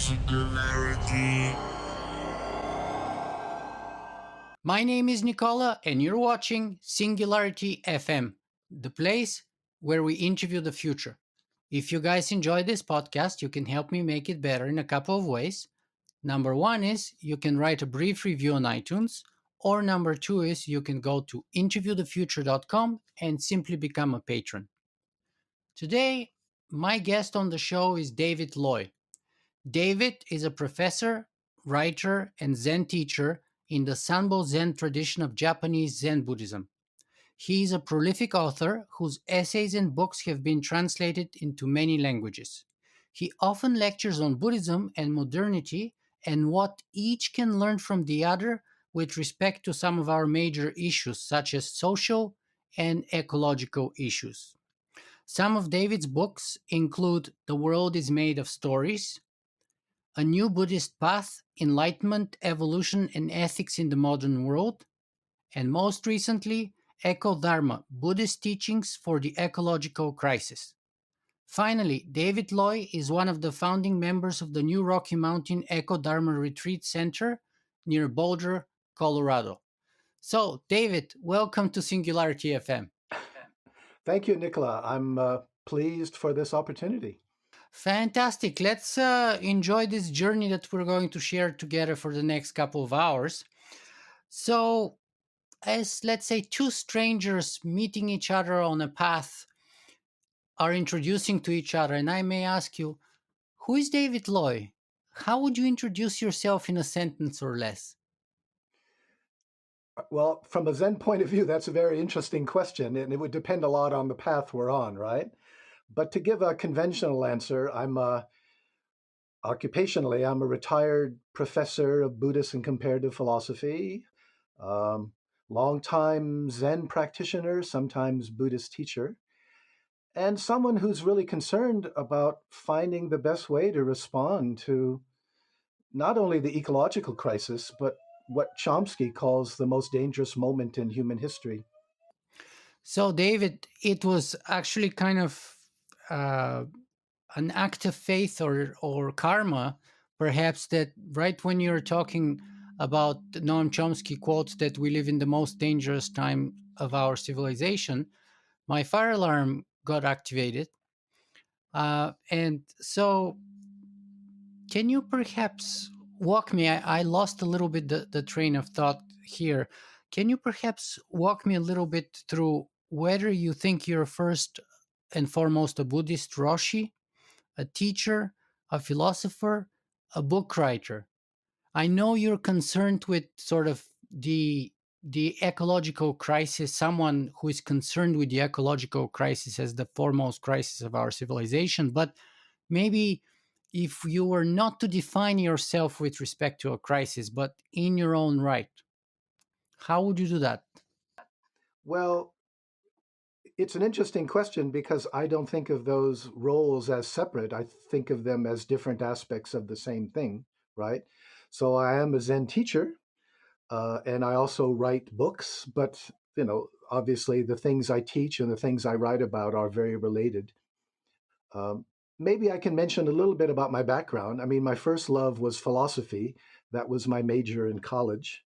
Singularity. My name is Nicola, and you're watching Singularity FM, the place where we interview the future. If you guys enjoy this podcast, you can help me make it better in a couple of ways. Number one is you can write a brief review on iTunes, or number two is you can go to interviewthefuture.com and simply become a patron. Today, my guest on the show is David Loy. David is a professor, writer, and Zen teacher in the Sanbo Zen tradition of Japanese Zen Buddhism. He is a prolific author whose essays and books have been translated into many languages. He often lectures on Buddhism and modernity and what each can learn from the other with respect to some of our major issues, such as social and ecological issues. Some of David's books include The World is Made of Stories, A New Buddhist Path, Enlightenment, Evolution, and Ethics in the Modern World, and most recently, EcoDharma, Buddhist Teachings for the Ecological Crisis. Finally, David Loy is one of the founding members of the new Rocky Mountain EcoDharma Retreat Center near Boulder, Colorado. So, David, welcome to Singularity FM. Thank you, Nicola. I'm pleased for this opportunity. Fantastic. Let's enjoy this journey that we're going to share together for the next couple of hours. So, as let's say two strangers meeting each other on a path are introducing to each other, and I may ask you, who is David Loy? How would you introduce yourself in a sentence or less? Well, from a Zen point of view, that's a very interesting question, and it would depend a lot on the path we're on, right? But to give a conventional answer, occupationally, I'm a retired professor of Buddhist and comparative philosophy, longtime Zen practitioner, sometimes Buddhist teacher, and someone who's really concerned about finding the best way to respond to not only the ecological crisis, but what Chomsky calls the most dangerous moment in human history. So, David, it was actually kind of uh, an act of faith or karma, perhaps, that right when you're talking about Noam Chomsky quotes that we live in the most dangerous time of our civilization, my fire alarm got activated. And so, can you perhaps walk me? I lost a little bit the train of thought here. Can you perhaps walk me a little bit through whether you think you're first and foremost a Buddhist Roshi, a teacher, a philosopher, a book writer? I know you're concerned with sort of the ecological crisis, someone who is concerned with the ecological crisis as the foremost crisis of our civilization, but maybe if you were not to define yourself with respect to a crisis, but in your own right, how would you do that? Well, it's an interesting question because I don't think of those roles as separate. I think of them as different aspects of the same thing, right? So I am a Zen teacher, and I also write books, but obviously the things I teach and the things I write about are very related. Um, Maybe I can mention a little bit about my background. I mean, my first love was philosophy. That was my major in college.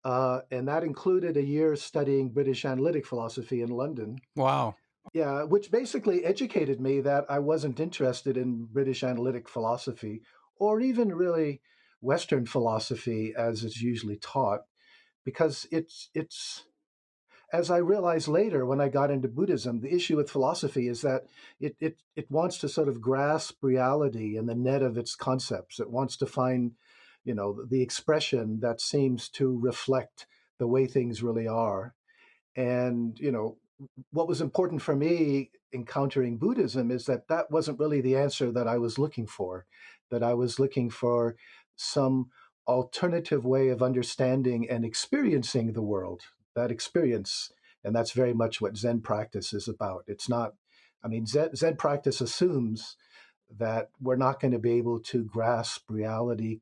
And that included a year studying British analytic philosophy in London. Wow. Yeah, which basically educated me that I wasn't interested in British analytic philosophy or even really Western philosophy as it's usually taught, because it's as I realized later when I got into Buddhism, the issue with philosophy is that it wants to sort of grasp reality in the net of its concepts. It wants to find, the expression that seems to reflect the way things really are. And, what was important for me encountering Buddhism is that that wasn't really the answer that I was looking for, that I was looking for some alternative way of understanding and experiencing the world, that experience. And that's very much what Zen practice is about. It's not, I mean, Zen practice assumes that we're not going to be able to grasp reality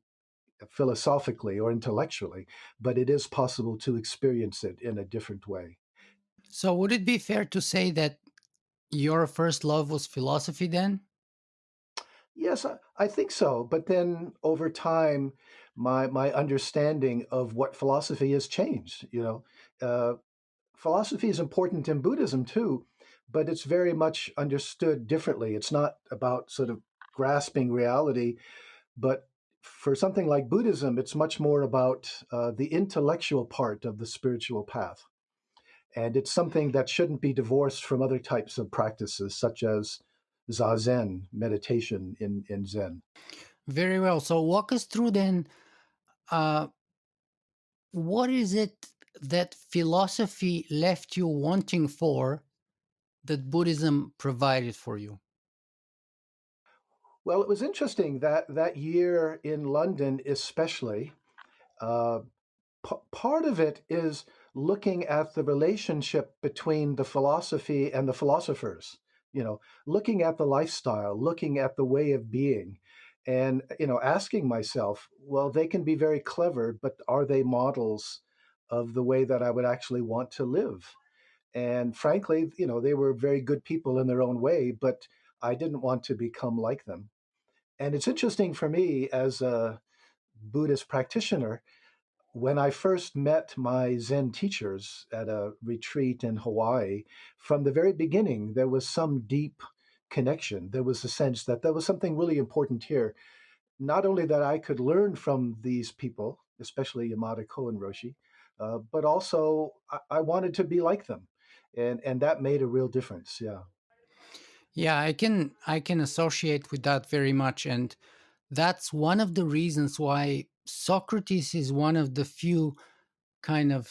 philosophically or intellectually, but it is possible to experience it in a different way. So, would it be fair to say that your first love was philosophy then? Yes, I think so. But then over time, my understanding of what philosophy has changed. Philosophy is important in Buddhism too, but it's very much understood differently. It's not about sort of grasping reality, but for something like Buddhism, it's much more about the intellectual part of the spiritual path. And it's something that shouldn't be divorced from other types of practices, such as zazen, meditation in Zen. Very well. So walk us through then. Uh, what is it that philosophy left you wanting for that Buddhism provided for you? Well, it was interesting that that year in London, especially, uh, part of it is looking at the relationship between the philosophy and the philosophers, looking at the lifestyle, looking at the way of being, and, asking myself, well, they can be very clever, but are they models of the way that I would actually want to live? And frankly, they were very good people in their own way, but I didn't want to become like them. And it's interesting for me as a Buddhist practitioner, when I first met my Zen teachers at a retreat in Hawaii, from the very beginning, there was some deep connection. There was a sense that there was something really important here. Not only that I could learn from these people, especially Yamada Koen Roshi, but also I wanted to be like them. And that made a real difference. Yeah. Yeah, I can associate with that very much, and that's one of the reasons why Socrates is one of the few kind of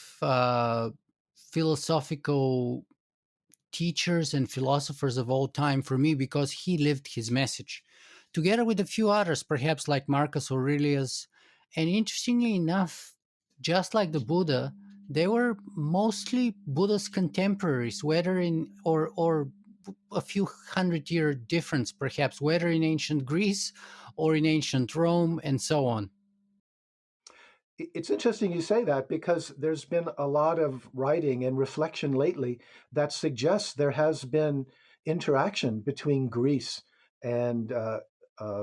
philosophical teachers and philosophers of all time for me, because he lived his message together with a few others, perhaps like Marcus Aurelius. And interestingly enough, just like the Buddha, they were mostly Buddha's contemporaries, whether in or a few hundred-year difference, perhaps, whether in ancient Greece or in ancient Rome, and so on. It's interesting you say that because there's been a lot of writing and reflection lately that suggests there has been interaction between Greece and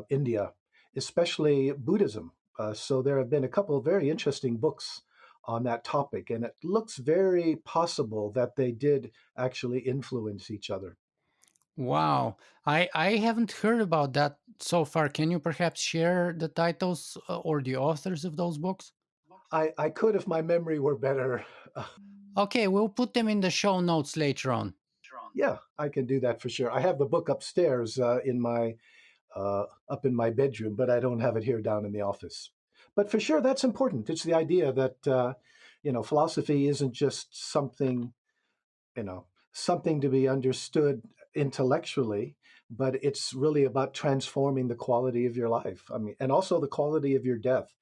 India, especially Buddhism. So there have been a couple of very interesting books on that topic, and it looks very possible that they did actually influence each other. Wow, I haven't heard about that so far. Can you perhaps share the titles or the authors of those books? I could if my memory were better. Okay, we'll put them in the show notes later on. Yeah, I can do that for sure. I have the book upstairs in my up in my bedroom, but I don't have it here down in the office. But for sure, that's important. It's the idea that philosophy isn't just something to be understood intellectually, but it's really about transforming the quality of your life. I mean, and also the quality of your death.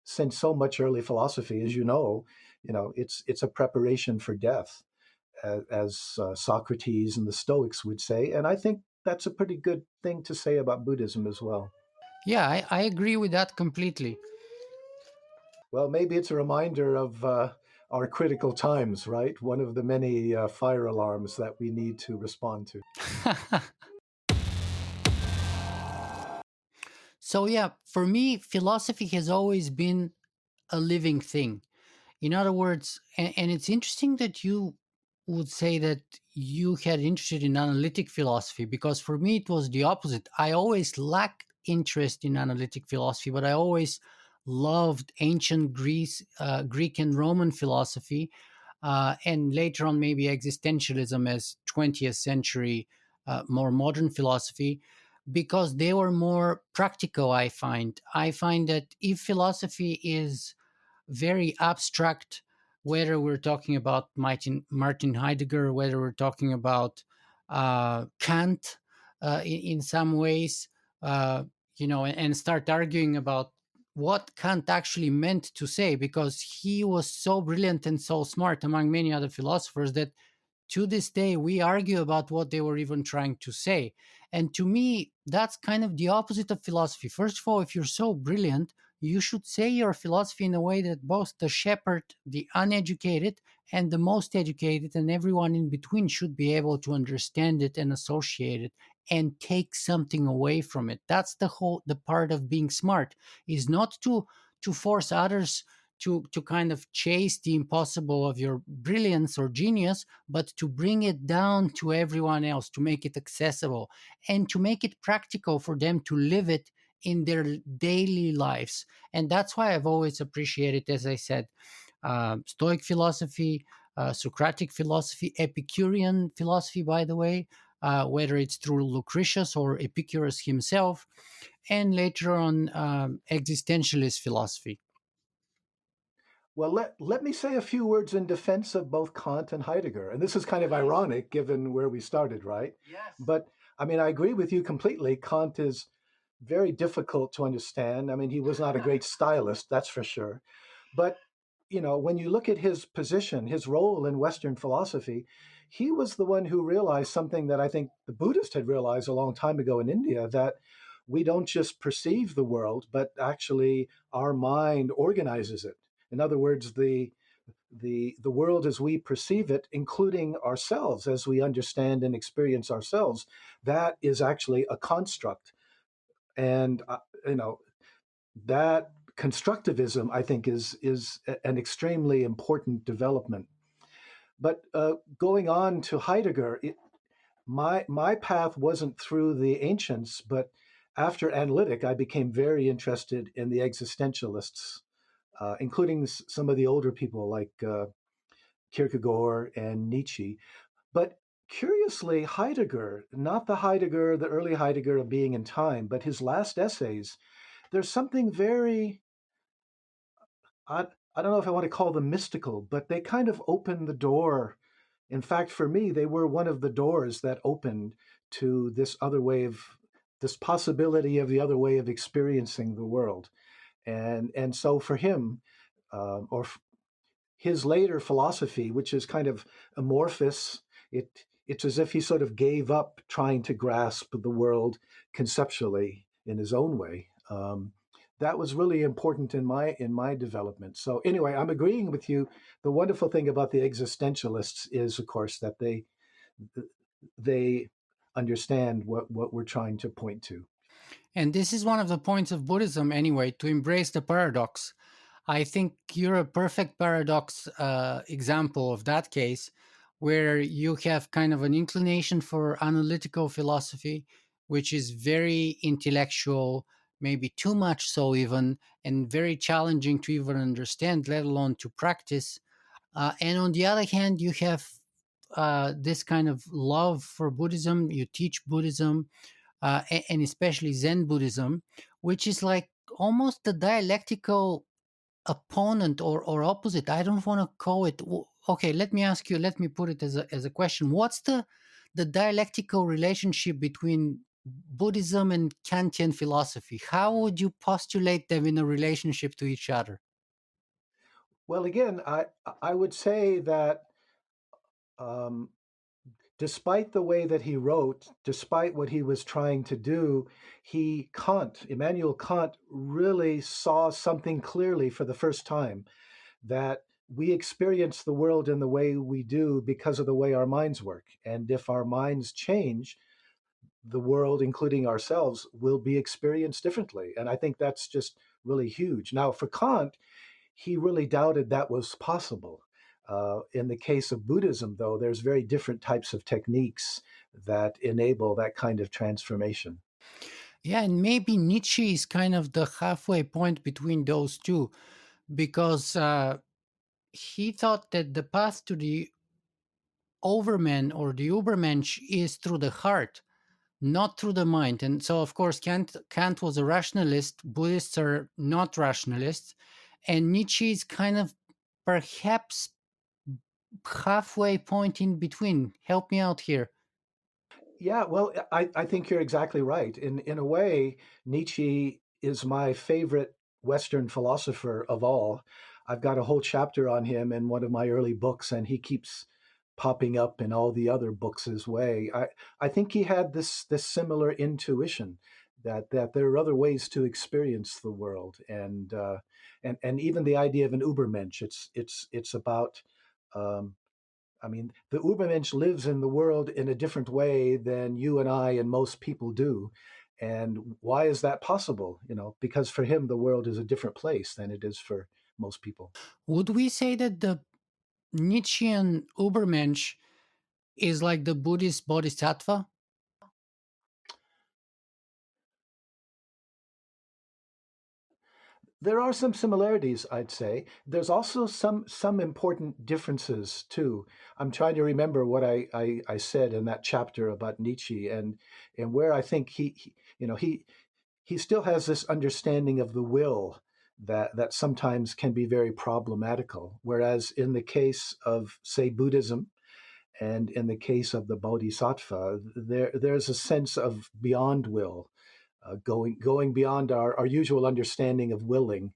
Since so much early philosophy, as it's a preparation for death, as Socrates and the Stoics would say. And I think that's a pretty good thing to say about Buddhism as well. Yeah, I agree with that completely. Well, maybe it's a reminder of our critical times, right? One of the many fire alarms that we need to respond to. So, yeah, for me, philosophy has always been a living thing. In other words, and it's interesting that you would say that you had interested in analytic philosophy, because for me it was the opposite. I always lacked interest in analytic philosophy, but I always loved ancient Greek and Roman philosophy, and later on maybe existentialism as 20th century, more modern philosophy, because they were more practical. I find that if philosophy is very abstract, whether we're talking about Martin Heidegger, whether we're talking about Kant in some ways, and start arguing about what Kant actually meant to say, because he was so brilliant and so smart among many other philosophers that to this day we argue about what they were even trying to say. And to me, that's kind of the opposite of philosophy. First of all, if you're so brilliant, you should say your philosophy in a way that both the shepherd, the uneducated, and the most educated, and everyone in between should be able to understand it and associate it and take something away from it. That's the part of being smart, is not to force others to kind of chase the impossible of your brilliance or genius, but to bring it down to everyone else, to make it accessible and to make it practical for them to live it in their daily lives. And that's why I've always appreciated, as I said, Stoic philosophy, Socratic philosophy, Epicurean philosophy, by the way, whether it's through Lucretius or Epicurus himself, and later on existentialist philosophy. Well, let me say a few words in defense of both Kant and Heidegger. And this is kind of ironic given where we started, right? Yes. But I mean, I agree with you completely. Kant is very difficult to understand. I mean, he was not a great stylist, that's for sure. But, when you look at his position, his role in Western philosophy, he was the one who realized something that I think the Buddhists had realized a long time ago in India, that we don't just perceive the world, but actually our mind organizes it. In other words, the world as we perceive it, including ourselves as we understand and experience ourselves, that is actually a construct. And that constructivism, I think, is an extremely important development. But going on to Heidegger, my path wasn't through the ancients, but after analytic, I became very interested in the existentialists, including some of the older people like Kierkegaard and Nietzsche. But curiously, Heidegger, not the Heidegger, the early Heidegger of Being and Time, but his last essays, there's something very, I, I don't know if I want to call them mystical, but they kind of open the door. In fact, for me, they were one of the doors that opened to this other way of, this possibility of the other way of experiencing the world. And so for him, or his later philosophy, which is kind of amorphous, it's as if he sort of gave up trying to grasp the world conceptually in his own way. That was really important in my development. So anyway, I'm agreeing with you. The wonderful thing about the existentialists is, of course, that they understand what we're trying to point to. And this is one of the points of Buddhism, anyway, to embrace the paradox. I think you're a perfect paradox example of that case, where you have kind of an inclination for analytical philosophy, which is very intellectual, maybe too much so, even, and very challenging to even understand, let alone to practice. And on the other hand, you have this kind of love for Buddhism. You teach Buddhism, and especially Zen Buddhism, which is like almost the dialectical opponent or opposite. I don't want to call it. Okay, let me ask you. Let me put it as a question. What's the dialectical relationship between Buddhism and Kantian philosophy? How would you postulate them in a relationship to each other? Well, again, I would say that um, despite the way that he wrote, despite what he was trying to do, Immanuel Kant, really saw something clearly for the first time, that we experience the world in the way we do because of the way our minds work. And if our minds change, the world, including ourselves, will be experienced differently. And I think that's just really huge. Now, for Kant, he really doubted that was possible. In the case of Buddhism, though, there's very different types of techniques that enable that kind of transformation. Yeah, and maybe Nietzsche is kind of the halfway point between those two, because he thought that the path to the Overman or the Ubermensch is through the heart, not through the mind. And so, of course, Kant was a rationalist. Buddhists are not rationalists. And Nietzsche is kind of perhaps halfway point in between. Help me out here. Yeah, well, I think you're exactly right. In a way, Nietzsche is my favorite Western philosopher of all. I've got a whole chapter on him in one of my early books, and he keeps popping up in all the other books his way. I think he had this similar intuition that there are other ways to experience the world, and even the idea of an Ubermensch. It's about um, I mean, the Ubermensch lives in the world in a different way than you and I and most people do. And why is that possible? Because for him, the world is a different place than it is for most people. Would we say that the Nietzschean Ubermensch is like the Buddhist Bodhisattva? There are some similarities, I'd say. There's also some important differences too. I'm trying to remember what I said in that chapter about Nietzsche and where I think he still has this understanding of the will that sometimes can be very problematical. Whereas in the case of, say, Buddhism and in the case of the Bodhisattva, there's a sense of beyond will, going beyond our usual understanding of willing,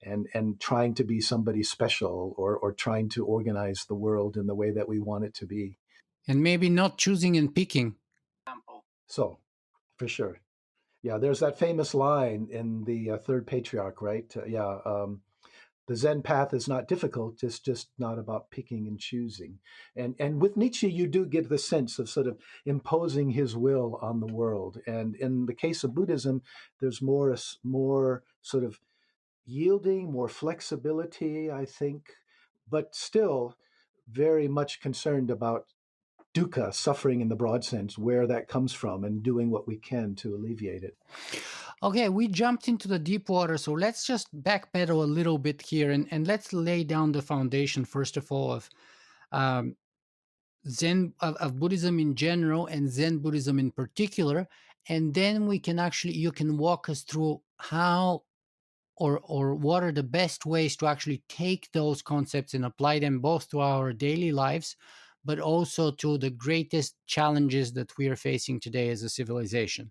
and trying to be somebody special, or trying to organize the world in the way that we want it to be. And maybe not choosing and picking. So, for sure. Yeah, there's that famous line in the third patriarch, right? The Zen path is not difficult. It's just not about picking and choosing. And with Nietzsche, you do get the sense of sort of imposing his will on the world. And in the case of Buddhism, there's more sort of yielding, more flexibility, I think, but still very much concerned about dukkha, suffering in the broad sense, where that comes from, and doing what we can to alleviate it. Okay, we jumped into the deep water, so let's just backpedal a little bit here and let's lay down the foundation, first of all, of um, of Buddhism in general and Zen Buddhism in particular. And then we can actually, you can walk us through how or what are the best ways to actually take those concepts and apply them both to our daily lives, but also to the greatest challenges that we are facing today as a civilization.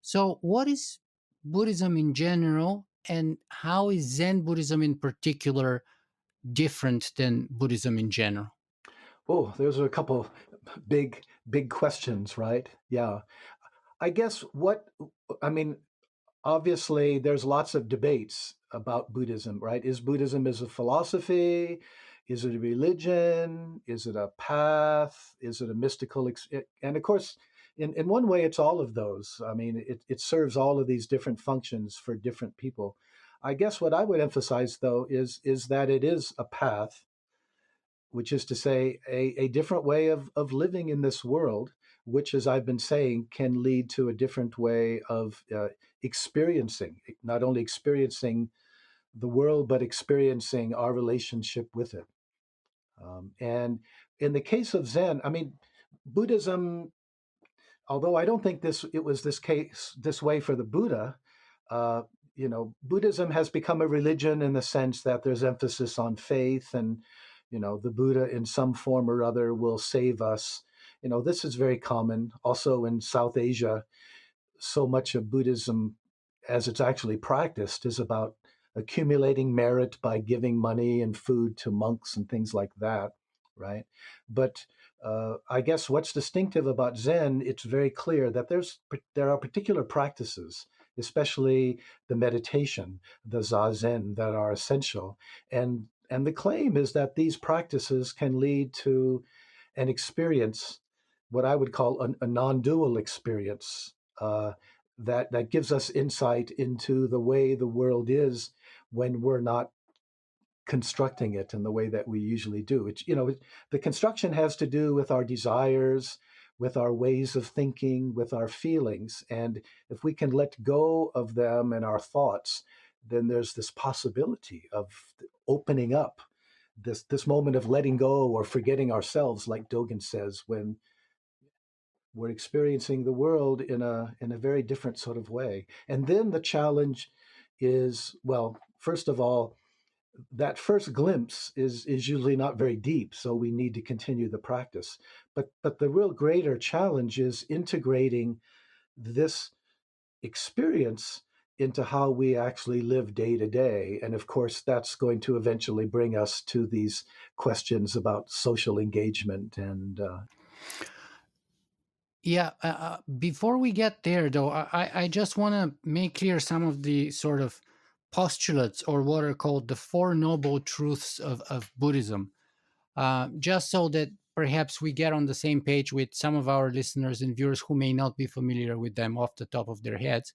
So, what is Buddhism in general, and how is Zen Buddhism in particular different than Buddhism in general? Oh, those are a couple big questions, right? Yeah. I guess I mean, obviously there's lots of debates about Buddhism, right? Is Buddhism is a philosophy? Is it a religion? Is it a path? Is it a and of course, in one way, it's all of those. I mean, it serves all of these different functions for different people. I guess what I would emphasize, though, is that it is a path, which is to say, a different way of living in this world, which, as I've been saying, can lead to a different way of experiencing, not only experiencing the world, but experiencing our relationship with it. And in the case of Zen, I mean, Buddhism, although I don't think it was this way for the Buddha. Uh, Buddhism has become a religion in the sense that there's emphasis on faith, and the Buddha in some form or other will save us. This is very common also in South Asia. So much of Buddhism, as it's actually practiced, is about accumulating merit by giving money and food to monks and things like that, right? But I guess what's distinctive about Zen, it's very clear that there are particular practices, especially the meditation, the zazen, that are essential. And the claim is that these practices can lead to an experience, what I would call a non-dual experience, that gives us insight into the way the world is when we're not constructing it in the way that we usually do. The construction has to do with our desires, with our ways of thinking, with our feelings. And if we can let go of them and our thoughts, then there's this possibility of opening up, this moment of letting go or forgetting ourselves, like Dogen says, when we're experiencing the world in a very different sort of way. And then the challenge is, well, first of all, that first glimpse is usually not very deep, so we need to continue the practice. But the real greater challenge is integrating this experience into how we actually live day to day. And of course, that's going to eventually bring us to these questions about social engagement and Yeah, before we get there, though, I just want to make clear some of the sort of postulates, or what are called the Four Noble Truths of Buddhism, just so that perhaps we get on the same page with some of our listeners and viewers who may not be familiar with them off the top of their heads.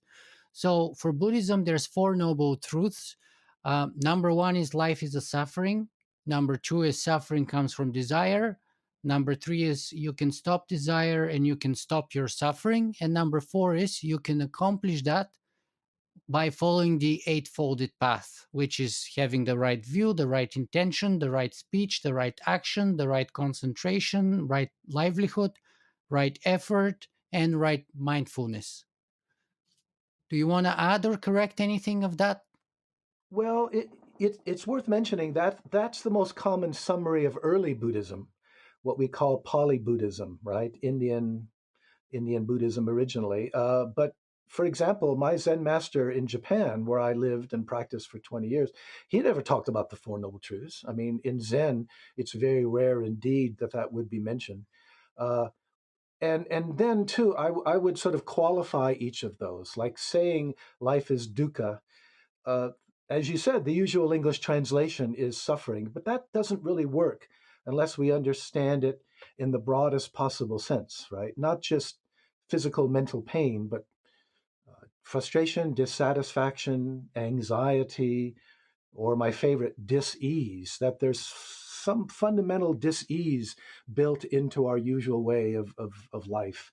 So for Buddhism, there's four noble truths. Number one is life is a suffering. Number two is suffering comes from desire. Number three is you can stop desire and you can stop your suffering. And number four is you can accomplish that by following the eightfolded path, which is having the right view, the right intention, the right speech, the right action, the right concentration, right livelihood, right effort, and right mindfulness. Do you want to add or correct anything of that? Well, it's worth mentioning that that's the most common summary of early Buddhism, what we call Pali Buddhism, right? Indian Buddhism originally. But for example, my Zen master in Japan, where I lived and practiced for 20 years, he never talked about the Four Noble Truths. I mean, in Zen, it's very rare indeed that that would be mentioned. Uh, and then too, I would sort of qualify each of those, like saying life is dukkha. Uh, as you said, the usual English translation is suffering, but that doesn't really work unless we understand it in the broadest possible sense, right? Not just physical, mental pain, but frustration, dissatisfaction, anxiety, or my favorite, dis-ease, that there's some fundamental dis-ease built into our usual way of life.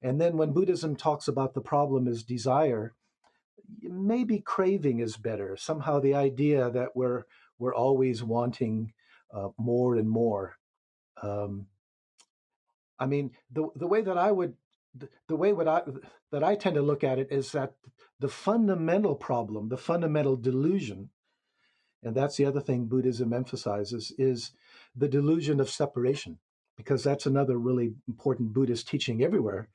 And then when Buddhism talks about the problem as desire, maybe craving is better. Somehow the idea that we're always wanting more and more. Um, I mean, the way that I would the way what I that I tend to look at it is that the fundamental problem, the fundamental delusion, and that's the other thing Buddhism emphasizes, is the delusion of separation, because that's another really important Buddhist teaching everywhere,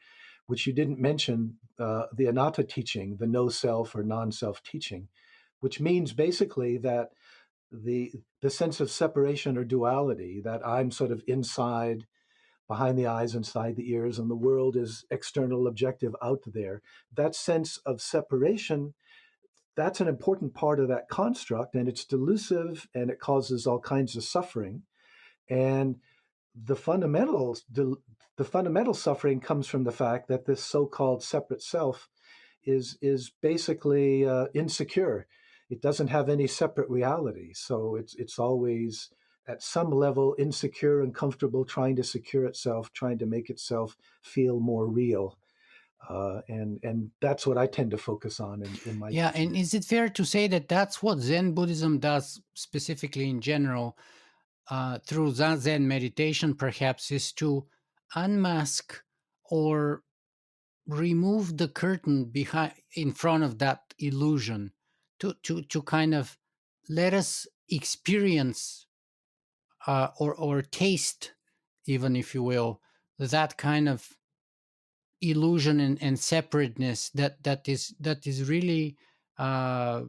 which you didn't mention, the anatta teaching, the no self or non-self teaching, which means basically that the sense of separation or duality, that I'm sort of inside, behind the eyes, inside the ears, and the world is external, objective, out there. That sense of separation, that's an important part of that construct, and it's delusive and it causes all kinds of suffering. And the fundamentals, the fundamental suffering comes from the fact that this so-called separate self is basically insecure. It doesn't have any separate reality, so it's always at some level insecure and comfortable, trying to secure itself, trying to make itself feel more real. And that's what I tend to focus on in my Yeah, and teaching. is it fair to say that that's what Zen Buddhism does specifically in general through Zazen meditation, perhaps, is to unmask or remove the curtain behind in front of that illusion, to kind of let us experience or taste, even if you will, that kind of illusion and separateness that is really uh,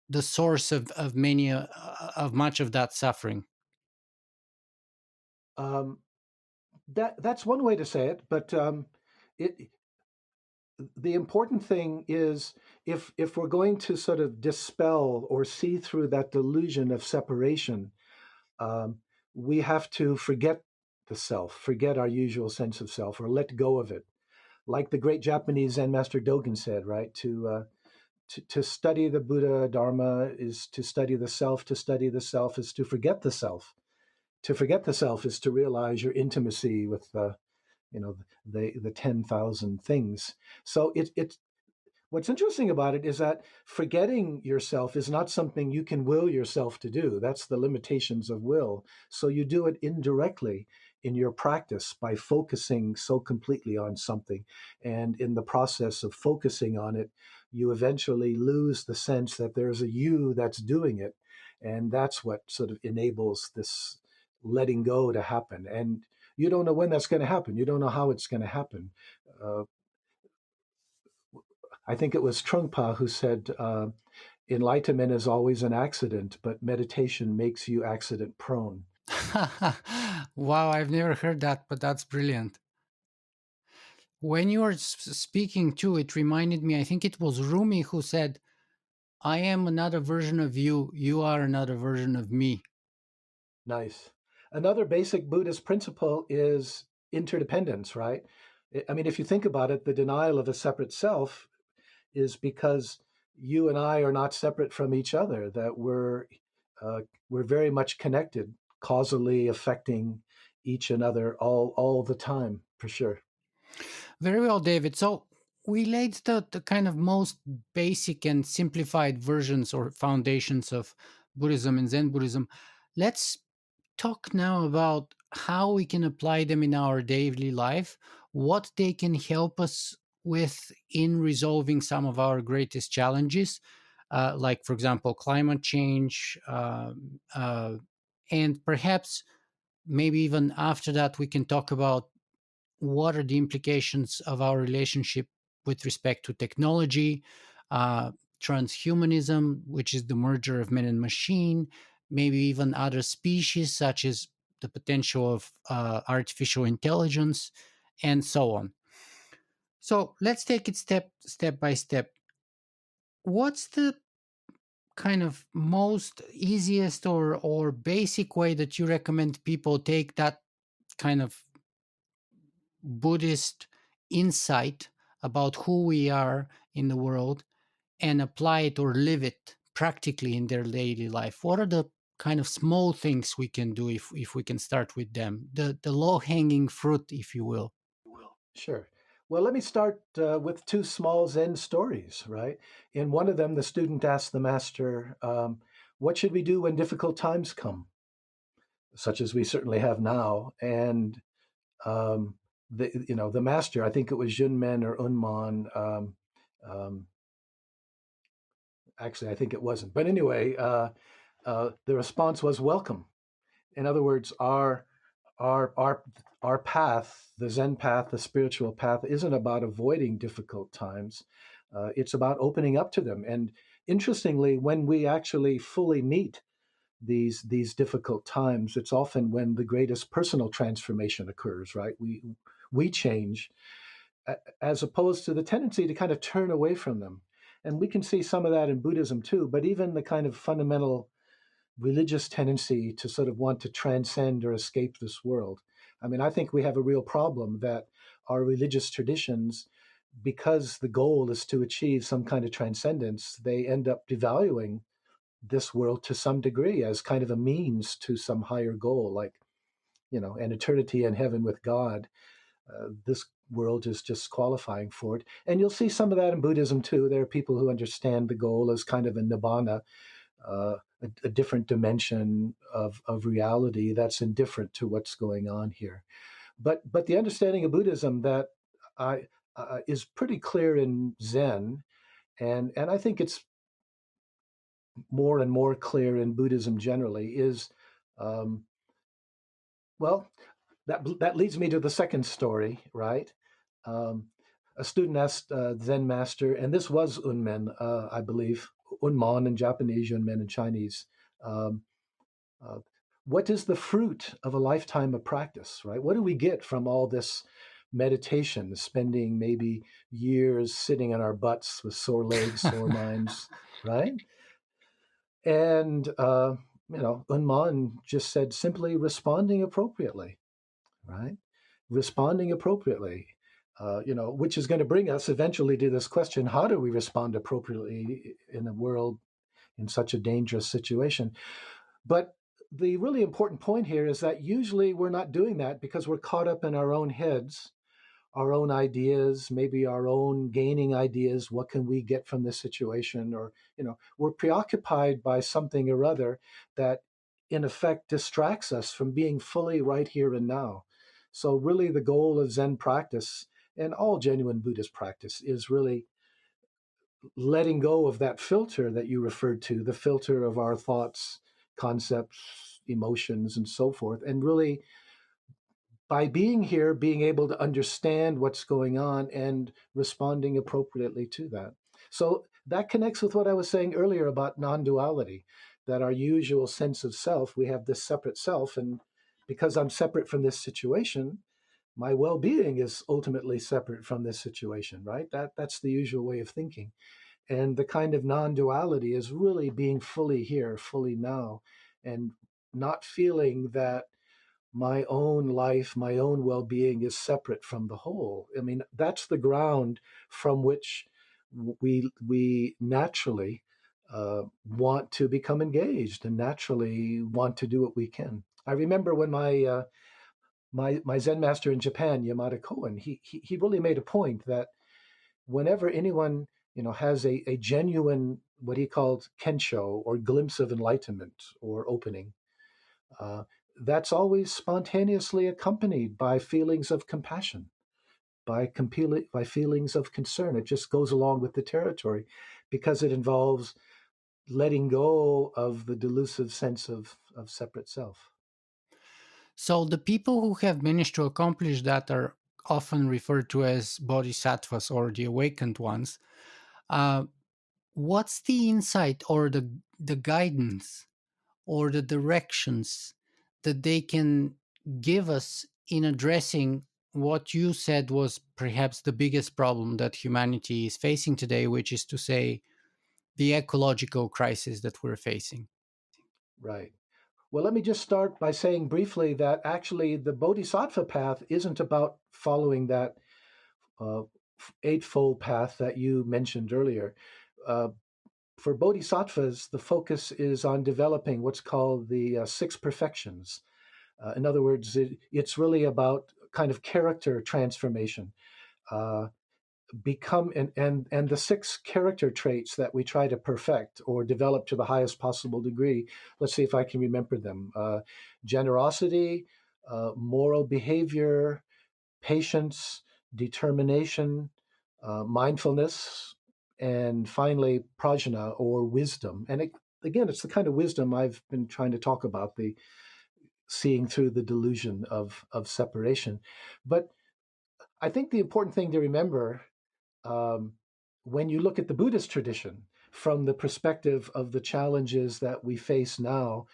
the source of many of much of that suffering. Um, that's one way to say it, but it the important thing is, if we're going to sort of dispel or see through that delusion of separation, um, we have to forget the self, forget our usual sense of self, or let go of it. Like the great Japanese Zen master Dogen said, right? To study the Buddha Dharma is to study the self. To study the self is to forget the self. To forget the self is to realize your intimacy with the 10,000 things. So it's what's interesting about it is that forgetting yourself is not something you can will yourself to do. That's the limitations of will. So you do it indirectly in your practice by focusing so completely on something. And in the process of focusing on it, you eventually lose the sense that there's a you that's doing it. And that's what sort of enables this letting go to happen. And you don't know when that's going to happen. You don't know how it's going to happen. Uh, I think it was Trungpa who said, enlightenment is always an accident, but meditation makes you accident prone. Wow, I've never heard that, but that's brilliant. When you were speaking too, it reminded me, I think it was Rumi who said, I am another version of you, you are another version of me. Nice. Another basic Buddhist principle is interdependence, right? I mean, if you think about it, the denial of a separate self is because you and I are not separate from each other, that uh, we're very much connected, causally affecting each another all the time, for sure. Very well, David. So we laid the kind of most basic and simplified versions or foundations of Buddhism and Zen Buddhism. Let's talk now about how we can apply them in our daily life, what they can help us with in resolving some of our greatest challenges, like, for example, climate change, and perhaps maybe even after that, we can talk about what are the implications of our relationship with respect to technology, uh, transhumanism, which is the merger of man and machine, maybe even other species, such as the potential of artificial intelligence, and so on. So let's take it step by step. What's the kind of most easiest or basic way that you recommend people take that kind of Buddhist insight about who we are in the world and apply it or live it practically in their daily life? What are the kind of small things we can do if we can start with them? The low hanging fruit, if you will. Sure. Well, let me start with two small Zen stories, right? In one of them, the student asked the master, what should we do when difficult times come, such as we certainly have now? And the master, I think it was Junmen or Unman. Um, Actually, I think it wasn't. But anyway, the response was welcome. In other words, our our our path, the Zen path, the spiritual path, isn't about avoiding difficult times. It's about opening up to them. And interestingly, when we actually fully meet these difficult times, it's often when the greatest personal transformation occurs. Right? We change, as opposed to the tendency to kind of turn away from them. And we can see some of that in Buddhism too. But even the kind of fundamental religious tendency to sort of want to transcend or escape this world. I mean, I think we have a real problem that our religious traditions, because the goal is to achieve some kind of transcendence, they end up devaluing this world to some degree as kind of a means to some higher goal, like, an eternity in heaven with God. This world is just qualifying for it. And you'll see some of that in Buddhism too. There are people who understand the goal as kind of a nibbana, a different dimension of reality that's indifferent to what's going on here. But the understanding of Buddhism that I is pretty clear in Zen, and I think it's more and more clear in Buddhism generally is, um, well, that leads me to the second story, right? Um, a student asked Zen master, and this was Unmen, I believe, Unmon in Japanese, Unmen in Chinese. Um, Uh, what is the fruit of a lifetime of practice, right? What do we get from all this meditation, spending maybe years sitting on our butts with sore legs, sore minds, right? And, Unman just said simply responding appropriately, right? Responding appropriately. Which is going to bring us eventually to this question: how do we respond appropriately in a world in such a dangerous situation? But the really important point here is that usually we're not doing that because we're caught up in our own heads, our own ideas, maybe our own gaining ideas. What can we get from this situation? Or, we're preoccupied by something or other that in effect distracts us from being fully right here and now. So, really, the goal of Zen practice and all genuine Buddhist practice is really letting go of that filter that you referred to, the filter of our thoughts, concepts, emotions, and so forth. And really, by being here, being able to understand what's going on and responding appropriately to that. So that connects with what I was saying earlier about non duality, that our usual sense of self, we have this separate self. And because I'm separate from this situation, my well being is ultimately separate from this situation, right? That's the usual way of thinking. And the kind of non duality is really being fully here, fully now, and not feeling that. my own life, my own well being is separate from the whole. I mean, that's the ground from which we naturally want to become engaged and naturally want to do what we can. I remember when my Zen master in Japan, Yamada Koen, he really made a point that whenever anyone has a genuine what he called kensho or glimpse of enlightenment or opening, uh, that's always spontaneously accompanied by feelings of compassion, by feelings of concern. It just goes along with the territory because it involves letting go of the delusive sense of separate self. So the people who have managed to accomplish that are often referred to as bodhisattvas or the awakened ones. Uh, what's the insight or the guidance or the directions that they can give us in addressing what you said was perhaps the biggest problem that humanity is facing today, which is to say, the ecological crisis that we're facing? Right. Well, let me just start by saying briefly that actually the bodhisattva path isn't about following that uh, eightfold path that you mentioned earlier. Uh, for bodhisattvas, the focus is on developing what's called the six perfections. In other words, it's really about kind of character transformation. Uh, become and the six character traits that we try to perfect or develop to the highest possible degree. Let's see if I can remember them: generosity, moral behavior, patience, determination, mindfulness, and finally prajna or wisdom. And again, it's the kind of wisdom I've been trying to talk about, the seeing through the delusion of separation. But I think the important thing to remember, um, when you look at the Buddhist tradition from the perspective of the challenges that we face now,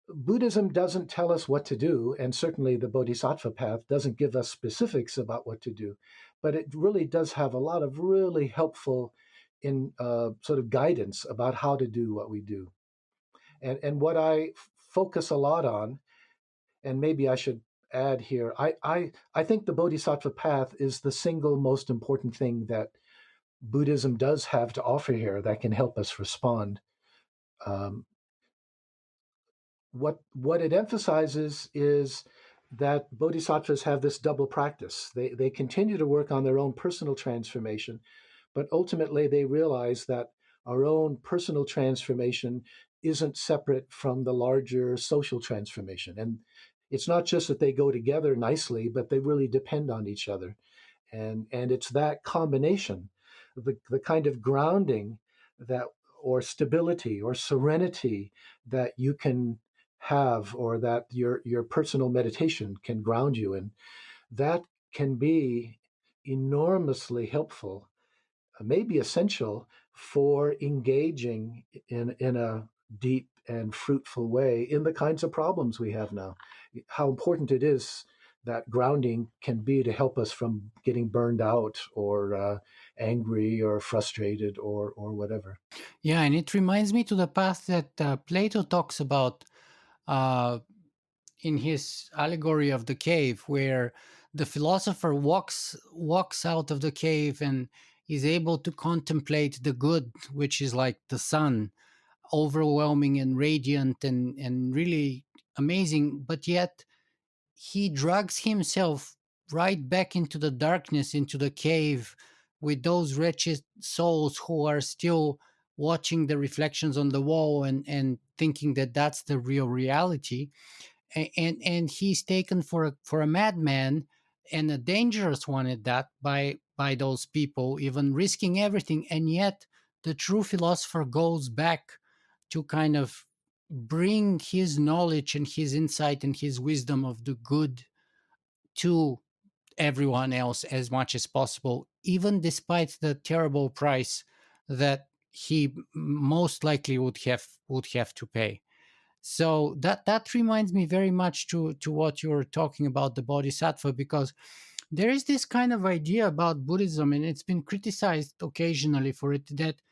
Buddhism doesn't tell us what to do, and certainly the Bodhisattva path doesn't give us specifics about what to do, but it really does have a lot of really helpful in sort of guidance about how to do what we do. And what I focus a lot on, and maybe I should add here, I think the Bodhisattva path is the single most important thing that Buddhism does have to offer here that can help us respond. Um, what it emphasizes is that bodhisattvas have this double practice. They continue to work on their own personal transformation, but ultimately they realize that our own personal transformation isn't separate from the larger social transformation. And it's not just that they go together nicely, but they really depend on each other. And it's that combination, the kind of grounding that or stability or serenity that you can have, or that your personal meditation can ground you in, that can be enormously helpful, maybe essential for engaging in a deep and fruitful way in the kinds of problems we have now. How important it is that grounding can be to help us from getting burned out or angry or frustrated or whatever. Yeah, and it reminds me to the path that Plato talks about uh, in his allegory of the cave, where the philosopher walks out of the cave and is able to contemplate the good, which is like the sun, overwhelming and radiant and really amazing, but yet he drags himself right back into the darkness, into the cave, with those wretched souls who are still watching the reflections on the wall and thinking that that's the real reality. And he's taken for a madman, and a dangerous one at that, by those people, even risking everything. And yet the true philosopher goes back to kind of bring his knowledge and his insight and his wisdom of the good to everyone else as much as possible, even despite the terrible price that he most likely would have to pay. So that reminds me very much to what you're talking about, the bodhisattva, because there is this kind of idea about Buddhism, and it's been criticized occasionally for it, that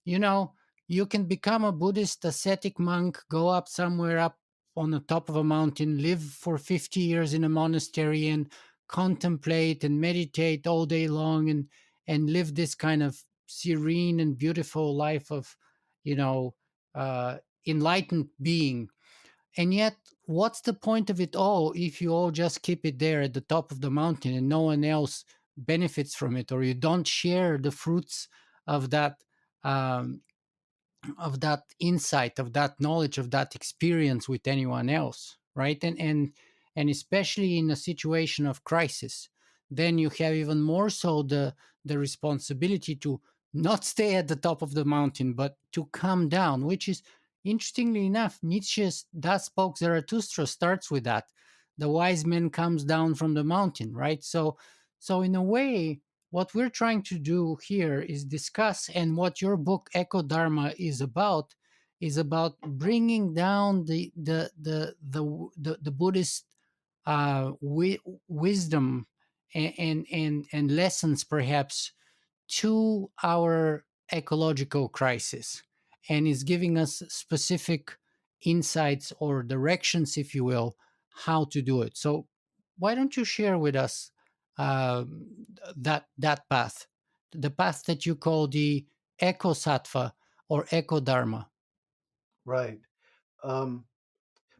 you know you can become a Buddhist ascetic monk, go up somewhere up on the top of a mountain, live for 50 years in a monastery, and contemplate and meditate all day long, and live this kind of serene and beautiful life of, you know, uh, enlightened being. And yet, what's the point of it all if you all just keep it there at the top of the mountain and no one else benefits from it, or you don't share the fruits of um, that insight, of that knowledge, of that experience with anyone else, right? And especially in a situation of crisis, then you have even more so the responsibility to not stay at the top of the mountain, but to come down, which is, interestingly enough, Nietzsche's Das Volk Zarathustra starts with that. The wise man comes down from the mountain, right? So in a way, what we're trying to do here is discuss, and what your book EcoDharma is about bringing down the Buddhist wisdom and lessons, perhaps, to our ecological crisis, and is giving us specific insights or directions, if you will, how to do it. So why don't you share with us that path, the path that you call the eco-sattva or eco-dharma? Right. Um,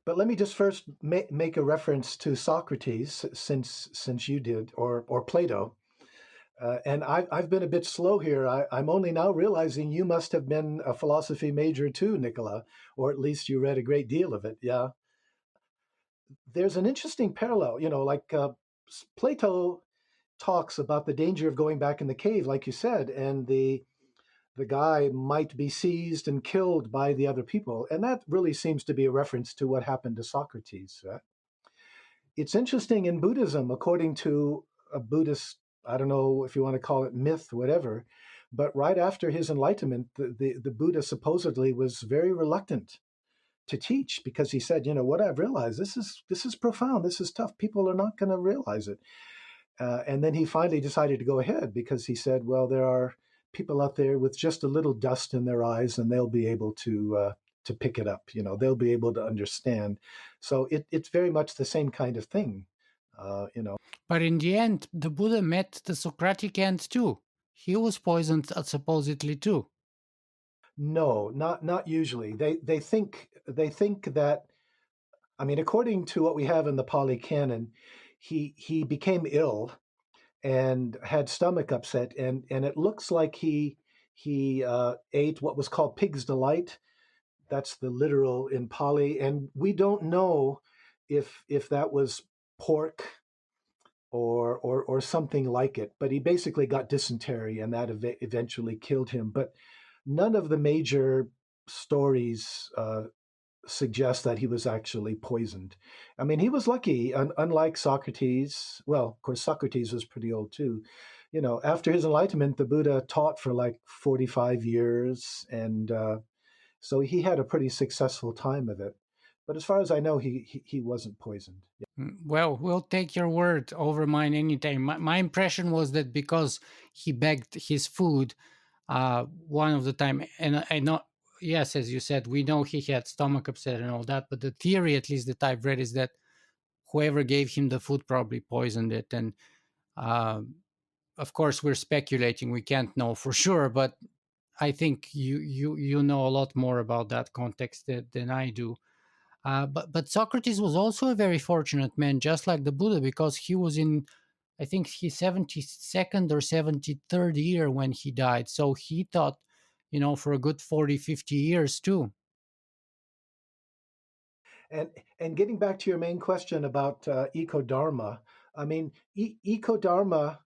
but let me just first make a reference to Socrates, since you did, or Plato. And I've been a bit slow here. I'm only now realizing you must have been a philosophy major too, Nicola, or at least you read a great deal of it. Yeah. There's an interesting parallel, like Plato talks about the danger of going back in the cave, like you said, and the guy might be seized and killed by the other people. And that really seems to be a reference to what happened to Socrates. It's interesting in Buddhism, according to a Buddhist, I don't know if you want to call it myth, whatever, but right after his enlightenment, the Buddha supposedly was very reluctant to teach because he said, what I've realized, this is profound, this is tough. People are not going to realize it. And then he finally decided to go ahead because he said, well, there are people out there with just a little dust in their eyes, and they'll be able to pick it up. They'll be able to understand. So it's very much the same kind of thing. Uh, you know, But in the end, the Buddha met the Socratic ant too. He was poisoned, supposedly too. no, not usually. They think that. I mean, according to what we have in the Pali Canon, he became ill and had stomach upset, and it looks like he ate what was called pig's delight. That's the literal in Pali, and we don't know if that was pork or something like it. But he basically got dysentery, and that eventually killed him. But none of the major stories suggest that he was actually poisoned. I mean, he was lucky, unlike Socrates. Well, of course, Socrates was pretty old too. After his enlightenment, the Buddha taught for like 45 years, and so he had a pretty successful time of it. But as far as I know, he wasn't poisoned. Well, we'll take your word over mine anytime. My impression was that because he begged his food one of the time, and I know, yes, as you said, we know he had stomach upset and all that, but the theory, at least that I've read, is that whoever gave him the food probably poisoned it. And uh, of course, we're speculating; we can't know for sure, but I think you know a lot more about that context than I do. But Socrates was also a very fortunate man, just like the Buddha, because he was in, I think, his 72nd or 73rd year when he died. So he taught, for a good 40, 50 years too. And getting back to your main question about eco-dharma, I mean, eco-dharma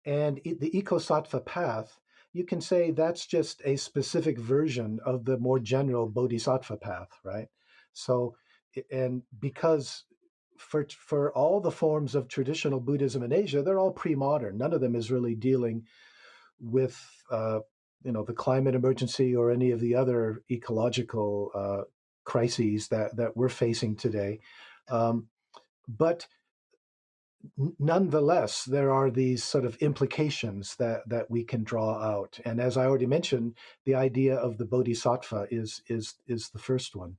and the eco-sattva path, you can say that's just a specific version of the more general bodhisattva path, right? So, and because for all the forms of traditional Buddhism in Asia, they're all pre-modern. None of them is really dealing with the climate emergency or any of the other ecological crises that we're facing today. Um, but nonetheless, there are these sort of implications that we can draw out. And as I already mentioned, the idea of the bodhisattva is the first one.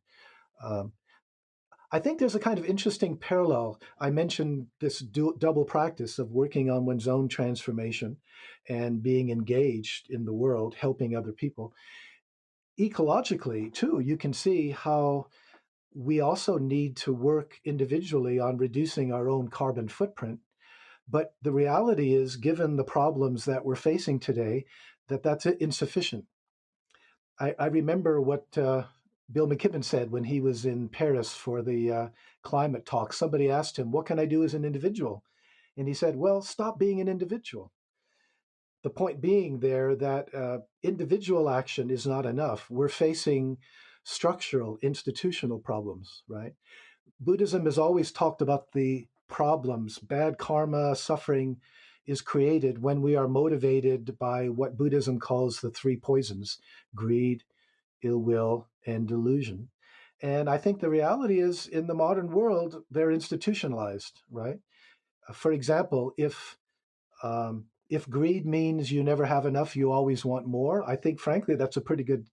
Um, I think there's a kind of interesting parallel. I mentioned this double practice of working on one's own transformation and being engaged in the world, helping other people. Ecologically, too, you can see how we also need to work individually on reducing our own carbon footprint. But the reality is, given the problems that we're facing today, that's insufficient. I remember what Bill McKibben said when he was in Paris for the climate talk. Somebody asked him, "What can I do as an individual?" And he said, "Well, stop being an individual." The point being there that individual action is not enough. We're facing structural, institutional problems, right? Buddhism has always talked about the problems. Bad karma, suffering is created when we are motivated by what Buddhism calls the three poisons: greed, ill will, and delusion. And I think the reality is in the modern world, they're institutionalized, right? For example, if greed means you never have enough, you always want more, I think, frankly, that's a pretty good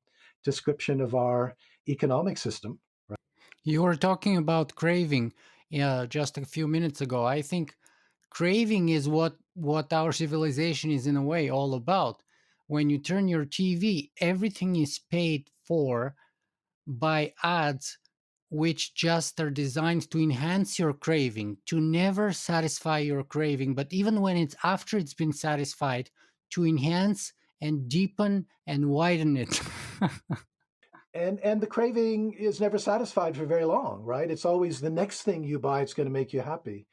description of our economic system. You were talking about craving just a few minutes ago. I think craving is what our civilization is in a way all about. When you turn your TV, everything is paid for by ads which just are designed to enhance your craving, to never satisfy your craving, but even when it's after it's been satisfied, to enhance and deepen and widen it. And the craving is never satisfied for very long, right? It's always the next thing you buy, it's going to make you happy.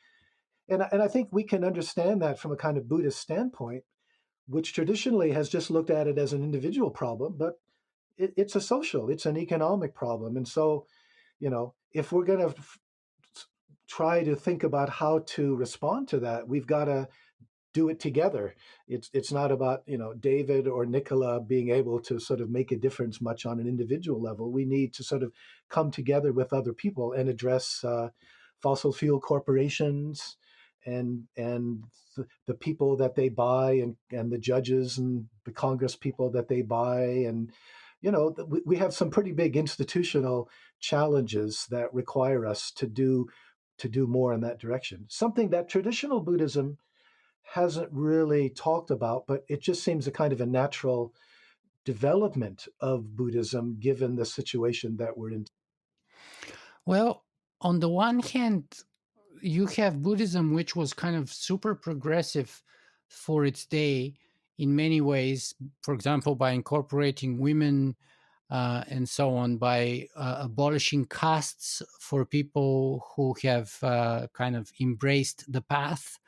And I think we can understand that from a kind of Buddhist standpoint, which traditionally has just looked at it as an individual problem, but it's a social, it's an economic problem. And so, if we're going to try to think about how to respond to that, we've got to do it together. It's not about David or Nicola being able to sort of make a difference much on an individual level. We need to sort of come together with other people and address fossil fuel corporations and the people that they buy and the judges and the Congress people that they buy. And we have some pretty big institutional challenges that require us to do more in that direction. Something that traditional Buddhism hasn't really talked about, but it just seems a kind of a natural development of Buddhism given the situation that we're in. Well, on the one hand, you have Buddhism, which was kind of super progressive for its day in many ways. For example, by incorporating women and so on, by abolishing castes for people who have kind of embraced the path,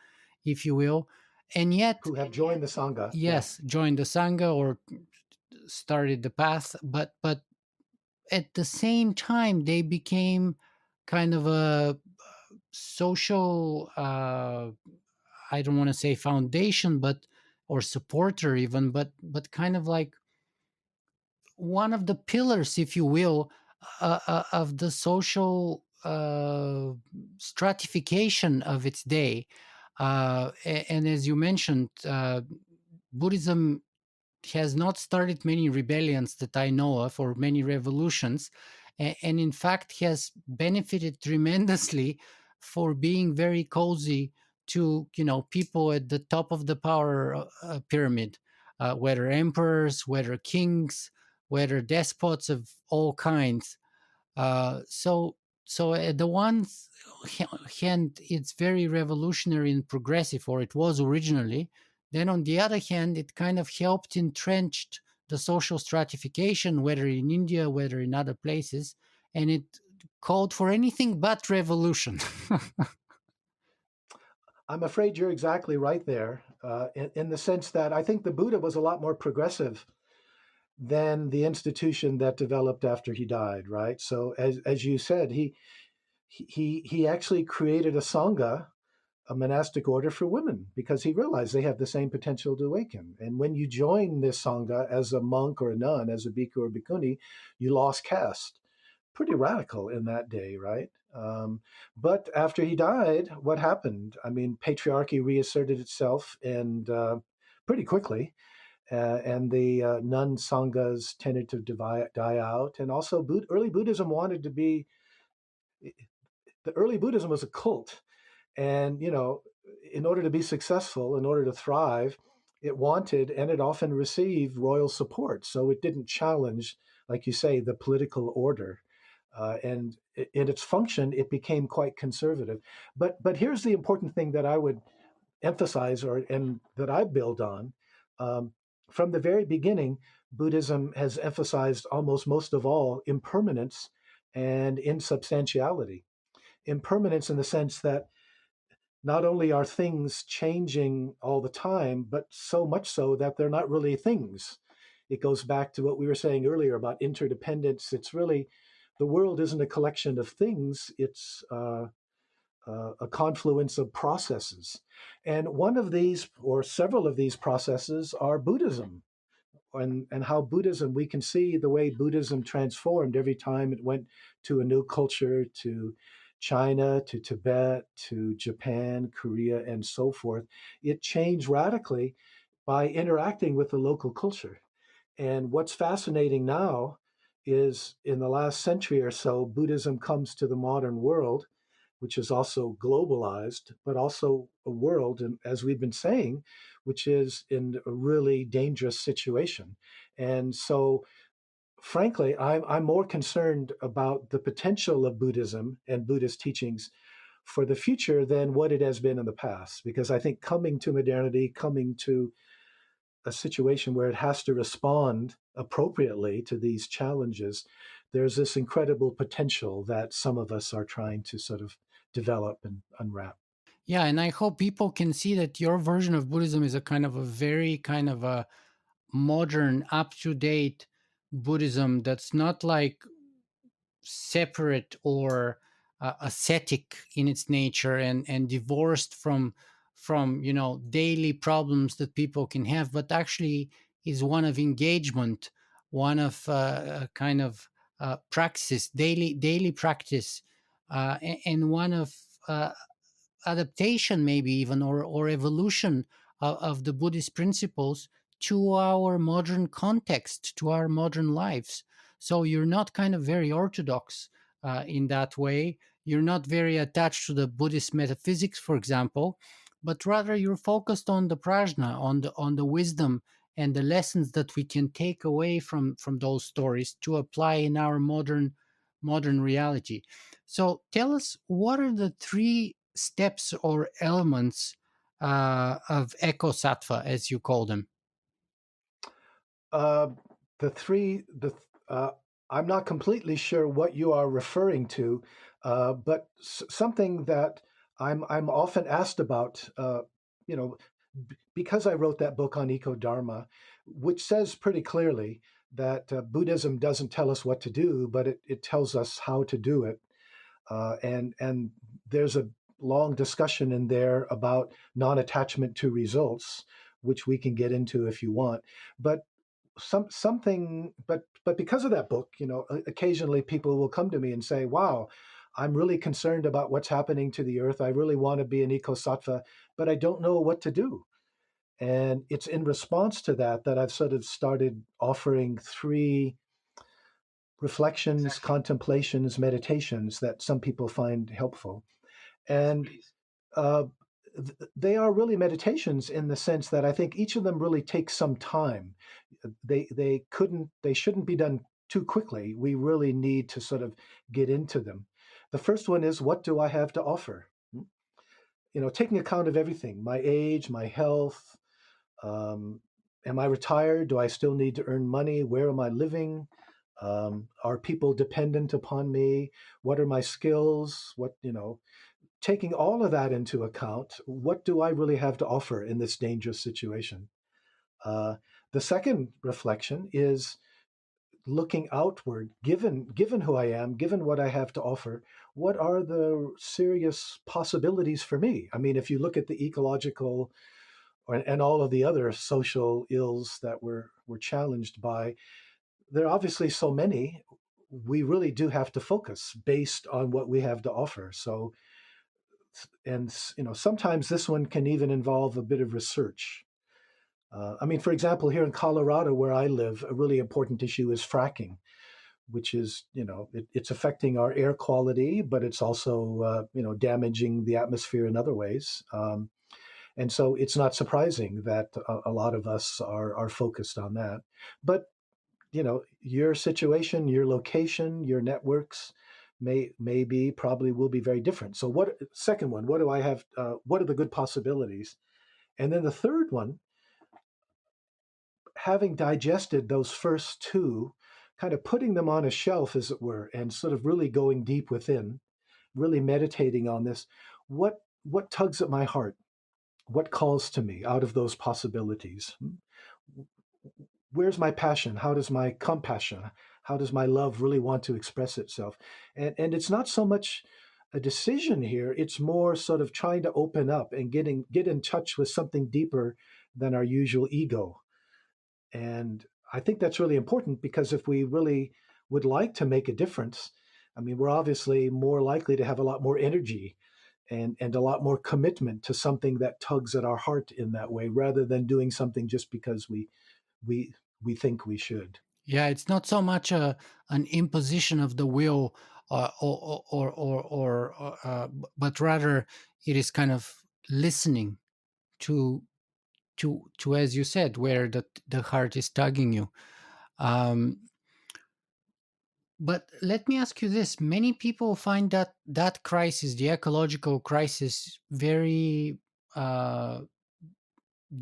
if you will. And yet, Who have joined the Sangha. Yeah. yes, joined the Sangha or started the path, but at the same time, they became kind of a social I don't want to say foundation, but or supporter even, but kind of like one of the pillars, if you will, of the social stratification of its day. And as you mentioned, Buddhism has not started many rebellions that I know of, or many revolutions, and in fact has benefited tremendously for being very cozy to people at the top of the power pyramid, whether emperors, whether kings, whether despots of all kinds. So at the one hand, it's very revolutionary and progressive, or it was originally. Then on the other hand, it kind of helped entrenched the social stratification, whether in India, whether in other places, and it called for anything but revolution. I'm afraid you're exactly right there, in the sense that I think the Buddha was a lot more progressive than the institution that developed after he died, right? So as you said, he actually created a Sangha, a monastic order for women, because he realized they have the same potential to awaken. And when you join this Sangha as a monk or a nun, as a bhikkhu or bhikkhuni, you lost caste. Pretty radical in that day, right? But after he died, what happened? I mean, patriarchy reasserted itself and pretty quickly. And the nun sanghas tended to die out. And also, early Buddhism wanted to be the early Buddhism was a cult, and in order to be successful, in order to thrive, it wanted and it often received royal support. So it didn't challenge, like you say, the political order. And in its function, it became quite conservative. But here's the important thing that I would emphasize, or and that I build on. Um, from the very beginning, Buddhism has emphasized almost most of all impermanence and insubstantiality. Impermanence in the sense that not only are things changing all the time, but so much so that they're not really things. It goes back to what we were saying earlier about interdependence. It's really, the world isn't a collection of things, it's a confluence of processes. And one of these, or several of these processes, are Buddhism. And how Buddhism, we can see the way Buddhism transformed every time it went to a new culture, to China, to Tibet, to Japan, Korea, and so forth. It changed radically by interacting with the local culture. And what's fascinating now is in the last century or so, Buddhism comes to the modern world, which is also globalized, but also a world, and as we've been saying, which is in a really dangerous situation. And so, frankly, I'm more concerned about the potential of Buddhism and Buddhist teachings for the future than what it has been in the past, because I think coming to modernity, coming to a situation where it has to respond appropriately to these challenges, there's this incredible potential that some of us are trying to sort of develop and unwrap. Yeah, and I hope people can see that your version of Buddhism is a kind of a very kind of a modern, up to date Buddhism that's not like separate or ascetic in its nature and divorced from daily problems that people can have, but actually is one of engagement, one of a kind of praxis, daily practice, and one of adaptation, maybe even, or evolution of the Buddhist principles to our modern context, to our modern lives. So you're not kind of very orthodox in that way. You're not very attached to the Buddhist metaphysics, for example, but rather you're focused on the prajna, on the wisdom and the lessons that we can take away from those stories to apply in our modern reality. So tell us, what are the three steps or elements of eco sattva, as you call them? Uh, the three, the uh, I'm not completely sure what you are referring to, but something that I'm often asked about. You know, because I wrote that book on EcoDharma, which says pretty clearly that Buddhism doesn't tell us what to do, but it tells us how to do it. And there's a long discussion in there about non-attachment to results, which we can get into if you want. But something but because of that book, occasionally people will come to me and say, wow, I'm really concerned about what's happening to the earth. I really want to be an eco-sattva, but I don't know what to do. And it's in response to that I've sort of started offering three reflections, contemplations, meditations that some people find helpful. And uh, they are really meditations in the sense that I think each of them really takes some time. They shouldn't be done too quickly. We really need to sort of get into them. The first one is, what do I have to offer? Taking account of everything: my age, my health. Um, am I retired? Do I still need to earn money? Where am I living? Are people dependent upon me? What are my skills? Taking all of that into account, what do I really have to offer in this dangerous situation? Uh, the second reflection is looking outward, given who I am, given what I have to offer, what are the serious possibilities for me? I mean, if you look at the ecological and all of the other social ills that we're challenged by, there are obviously so many. We really do have to focus based on what we have to offer. So, and sometimes this one can even involve a bit of research. I mean, for example, here in Colorado, where I live, a really important issue is fracking. which is, it's affecting our air quality, but it's also, damaging the atmosphere in other ways. And so it's not surprising that a lot of us are focused on that. But, your situation, your location, your networks maybe probably will be very different. So what, second one, what do I have? What are the good possibilities? And then the third one, having digested those first two, kind of putting them on a shelf, as it were, and sort of really going deep within, really meditating on this. What tugs at my heart? What calls to me out of those possibilities? Where's my passion? How does my compassion, how does my love really want to express itself? And it's not so much a decision here, it's more sort of trying to open up and get in touch with something deeper than our usual ego. And I think that's really important, because if we really would like to make a difference, I mean, we're obviously more likely to have a lot more energy and a lot more commitment to something that tugs at our heart in that way, rather than doing something just because we we think we should. Yeah, it's not so much an imposition of the will, but rather it is kind of listening to as you said, where the heart is tugging you. Um, but let me ask you this: many people find that crisis, the ecological crisis, very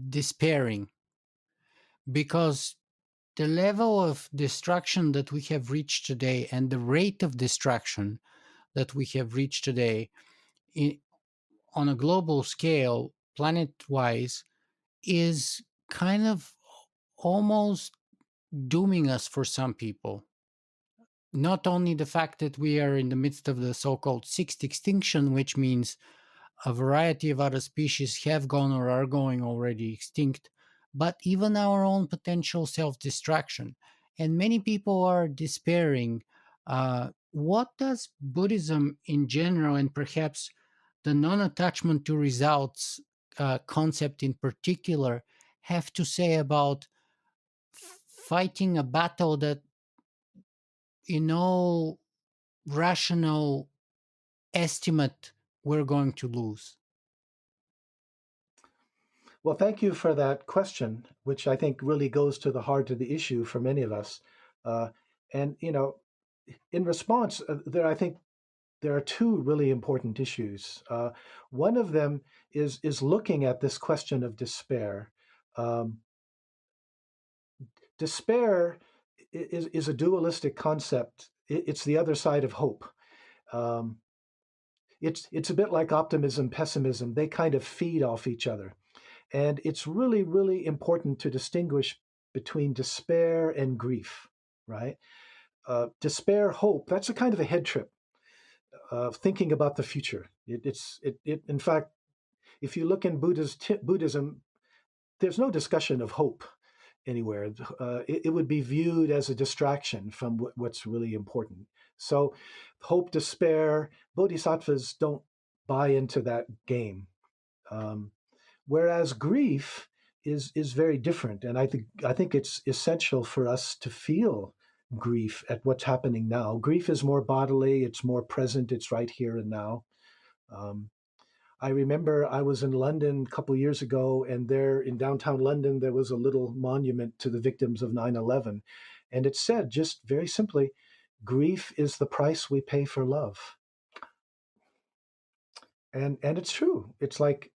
despairing, because the level of destruction that we have reached today and the rate of destruction that we have reached today in, on a global scale, planet wise, is kind of almost dooming us for some people. Not only the fact that we are in the midst of the so called sixth extinction, which means a variety of other species have gone or are going already extinct, but even our own potential self destruction. And many people are despairing. What does Buddhism in general, and perhaps the non attachment to results concept in particular, have to say about fighting a battle that, in all rational estimate, we're going to lose? Well, thank you for that question, which I think really goes to the heart of the issue for many of us. Uh, and in response, I think there are two really important issues. One of them is looking at this question of despair. Um, Despair is a dualistic concept. It's the other side of hope. Um, it's a bit like optimism, pessimism. They kind of feed off each other, and it's really, really important to distinguish between despair and grief. Right? Despair, hope. That's a kind of a head trip. Thinking about the future. In fact, if you look in Buddhism, there's no discussion of hope anywhere. It would be viewed as a distraction from what's really important. So, hope, despair, bodhisattvas don't buy into that game. Um, Whereas grief is very different, and I think it's essential for us to feel grief at what's happening now. Grief is more bodily; it's more present. It's right here and now. Um, I remember I was in London a couple years ago, and there in downtown London, there was a little monument to the victims of 9/11. And it said, just very simply, grief is the price we pay for love. And it's true. It's like,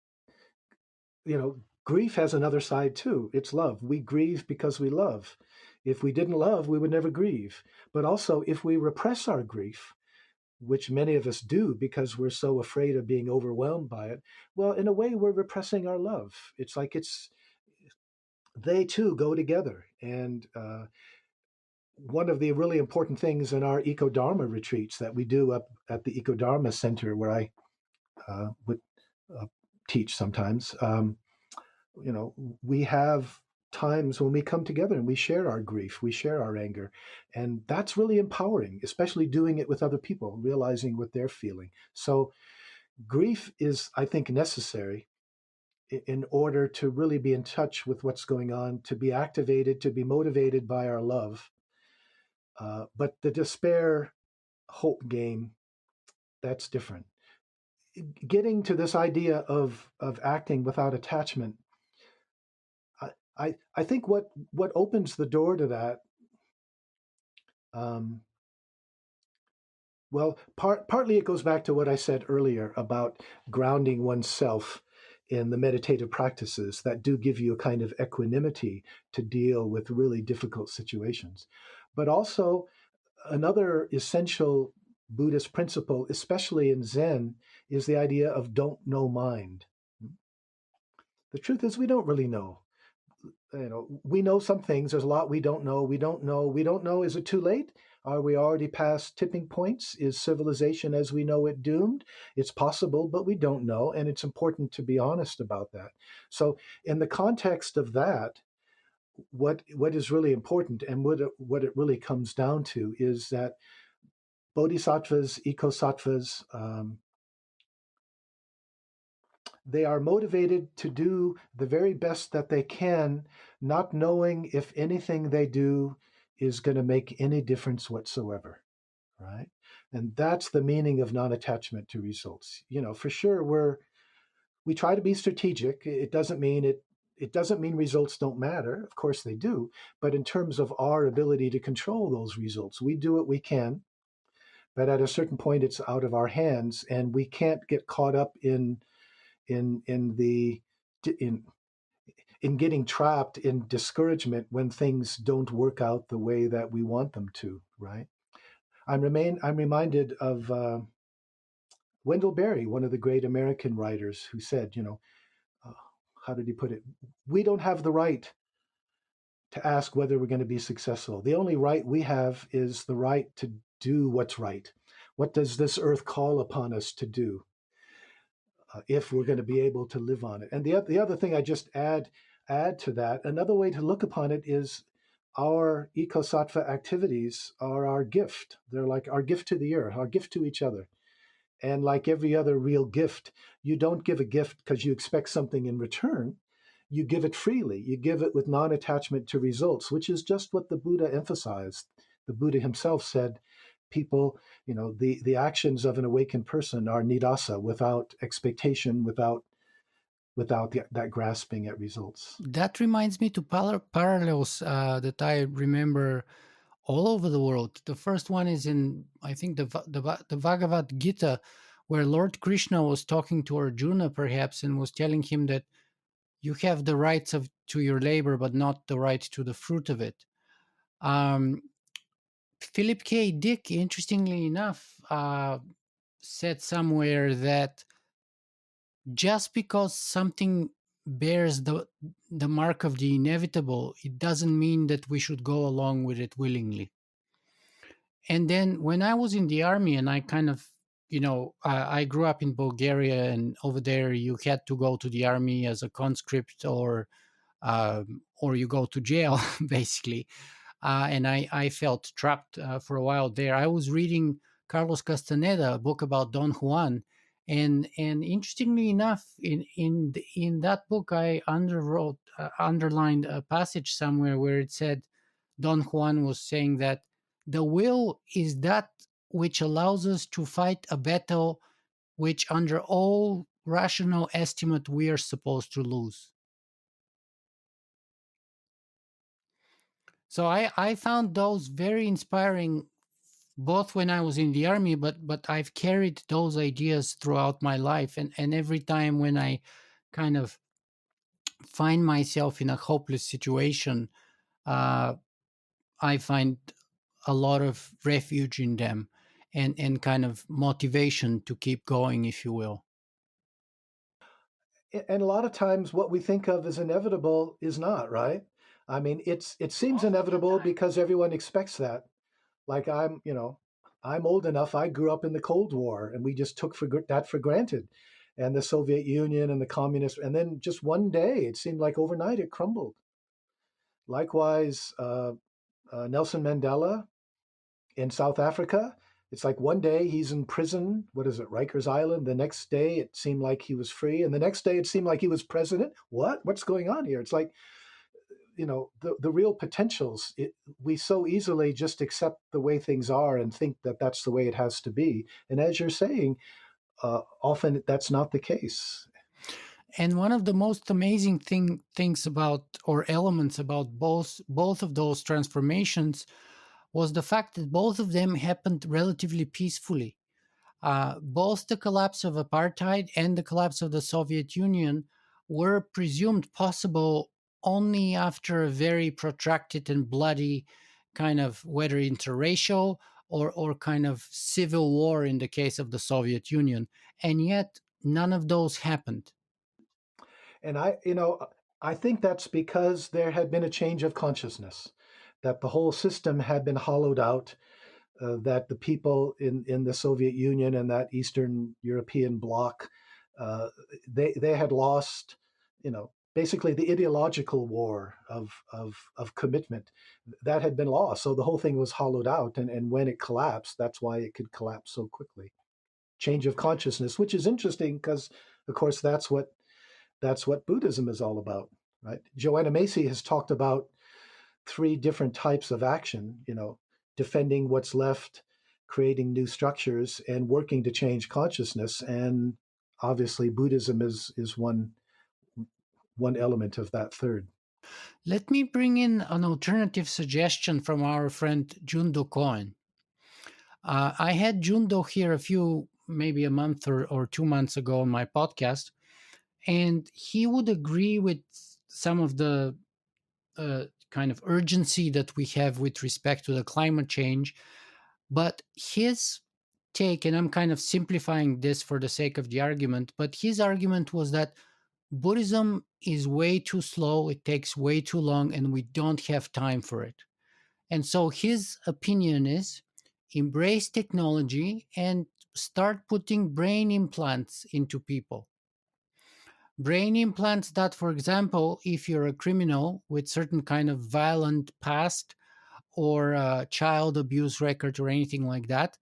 grief has another side too. It's love. We grieve because we love. If we didn't love, we would never grieve. But also, if we repress our grief, which many of us do because we're so afraid of being overwhelmed by it, well, in a way, we're repressing our love. It's like they too go together. And one of the really important things in our EcoDharma retreats that we do up at the EcoDharma Center, where I would uh, teach sometimes, we have times when we come together and we share our grief, we share our anger. And that's really empowering, especially doing it with other people, realizing what they're feeling. So, grief is, I think, necessary in order to really be in touch with what's going on, to be activated, to be motivated by our love. But the despair hope game, that's different. Getting to this idea of acting without attachment, I think what opens the door to that, um, well, partly it goes back to what I said earlier about grounding oneself in the meditative practices that do give you a kind of equanimity to deal with really difficult situations. But also, another essential Buddhist principle, especially in Zen, is the idea of don't know mind. The truth is, we don't really know. We know some things. There's a lot we don't know. We don't know. Is it too late? Are we already past tipping points? Is civilization as we know it doomed? It's possible, but we don't know, and it's important to be honest about that. So in the context of that, what is really important, and what it really comes down to, is that bodhisattvas, ecosattvas, they are motivated to do the very best that they can, not knowing if anything they do is going to make any difference whatsoever, right? And that's the meaning of non-attachment to results. For sure, we try to be strategic. It doesn't mean results don't matter. Of course they do. But in terms of our ability to control those results, we do what we can. But at a certain point, it's out of our hands, and we can't get caught up in in in getting trapped in discouragement when things don't work out the way that we want them to. Right? I'm reminded of Wendell Berry, one of the great American writers, who said, uh, how did he put it? We don't have the right to ask whether we're going to be successful. The only right we have is the right to do what's right. What does this earth call upon us to do, if we're going to be able to live on it? And the other thing I just add to that, another way to look upon it is our ecosattva activities are our gift. They're like our gift to the earth, our gift to each other. And like every other real gift, you don't give a gift because you expect something in return. You give it freely. You give it with non attachment to results, which is just what the Buddha emphasized. The Buddha himself said, people, the actions of an awakened person are nidasa, without expectation, without that grasping at results. That reminds me to parallels that I remember all over the world. The first one is in, I think, the Bhagavad Gita, where Lord Krishna was talking to Arjuna, perhaps, and was telling him that you have the rights to your labor, but not the right to the fruit of it. Um, Philip K. Dick, interestingly enough, said somewhere that just because something bears the mark of the inevitable, it doesn't mean that we should go along with it willingly. And then when I was in the army, and I kind of, I grew up in Bulgaria, and over there you had to go to the army as a conscript, or you go to jail, basically. And I felt trapped for a while there. I was reading Carlos Castaneda, a book about Don Juan, and interestingly enough, in that book, I underlined a passage somewhere where it said Don Juan was saying that the will is that which allows us to fight a battle which, under all rational estimate, we are supposed to lose. So I found those very inspiring, both when I was in the army, but I've carried those ideas throughout my life, and every time when I kind of find myself in a hopeless situation, uh, I find a lot of refuge in them, and kind of motivation to keep going, if you will. And a lot of times, what we think of as inevitable is not, right? I mean, it seems inevitable because everyone expects that. Like I'm old enough. I grew up in the Cold War, and we just took that for granted, and the Soviet Union and the communists. And then just one day, it seemed like overnight it crumbled. Likewise, Nelson Mandela in South Africa. It's like one day he's in prison. What is it, Rikers Island? The next day it seemed like he was free, and the next day it seemed like he was president. What's going on here? It's like the real potentials. We so easily just accept the way things are and think that that's the way it has to be. And as you're saying, often that's not the case. And one of the most amazing things about, or elements about, both of those transformations was the fact that both of them happened relatively peacefully. Both the collapse of apartheid and the collapse of the Soviet Union were presumed possible only after a very protracted and bloody kind of, whether interracial or kind of civil war in the case of the Soviet Union. And yet, none of those happened. And I think that's because there had been a change of consciousness, that the whole system had been hollowed out, that the people in the Soviet Union and that Eastern European bloc, they had lost, basically the ideological war of commitment that had been lost. So the whole thing was hollowed out, and when it collapsed, that's why it could collapse so quickly. Change of consciousness, which is interesting because, of course, that's what Buddhism is all about, right? Joanna Macy has talked about three different types of action, defending what's left, creating new structures, and working to change consciousness. And obviously, Buddhism is one element of that third. Let me bring in an alternative suggestion from our friend Jundo Cohen. I had Jundo here maybe a month or 2 months ago on my podcast, and he would agree with some of the kind of urgency that we have with respect to the climate change. But his take, and I'm kind of simplifying this for the sake of the argument, but his argument was that Buddhism is way too slow, it takes way too long, and we don't have time for it. And so his opinion is embrace technology and start putting brain implants into people. Brain implants that, for example, if you're a criminal with certain kind of violent past or a child abuse record or anything like that,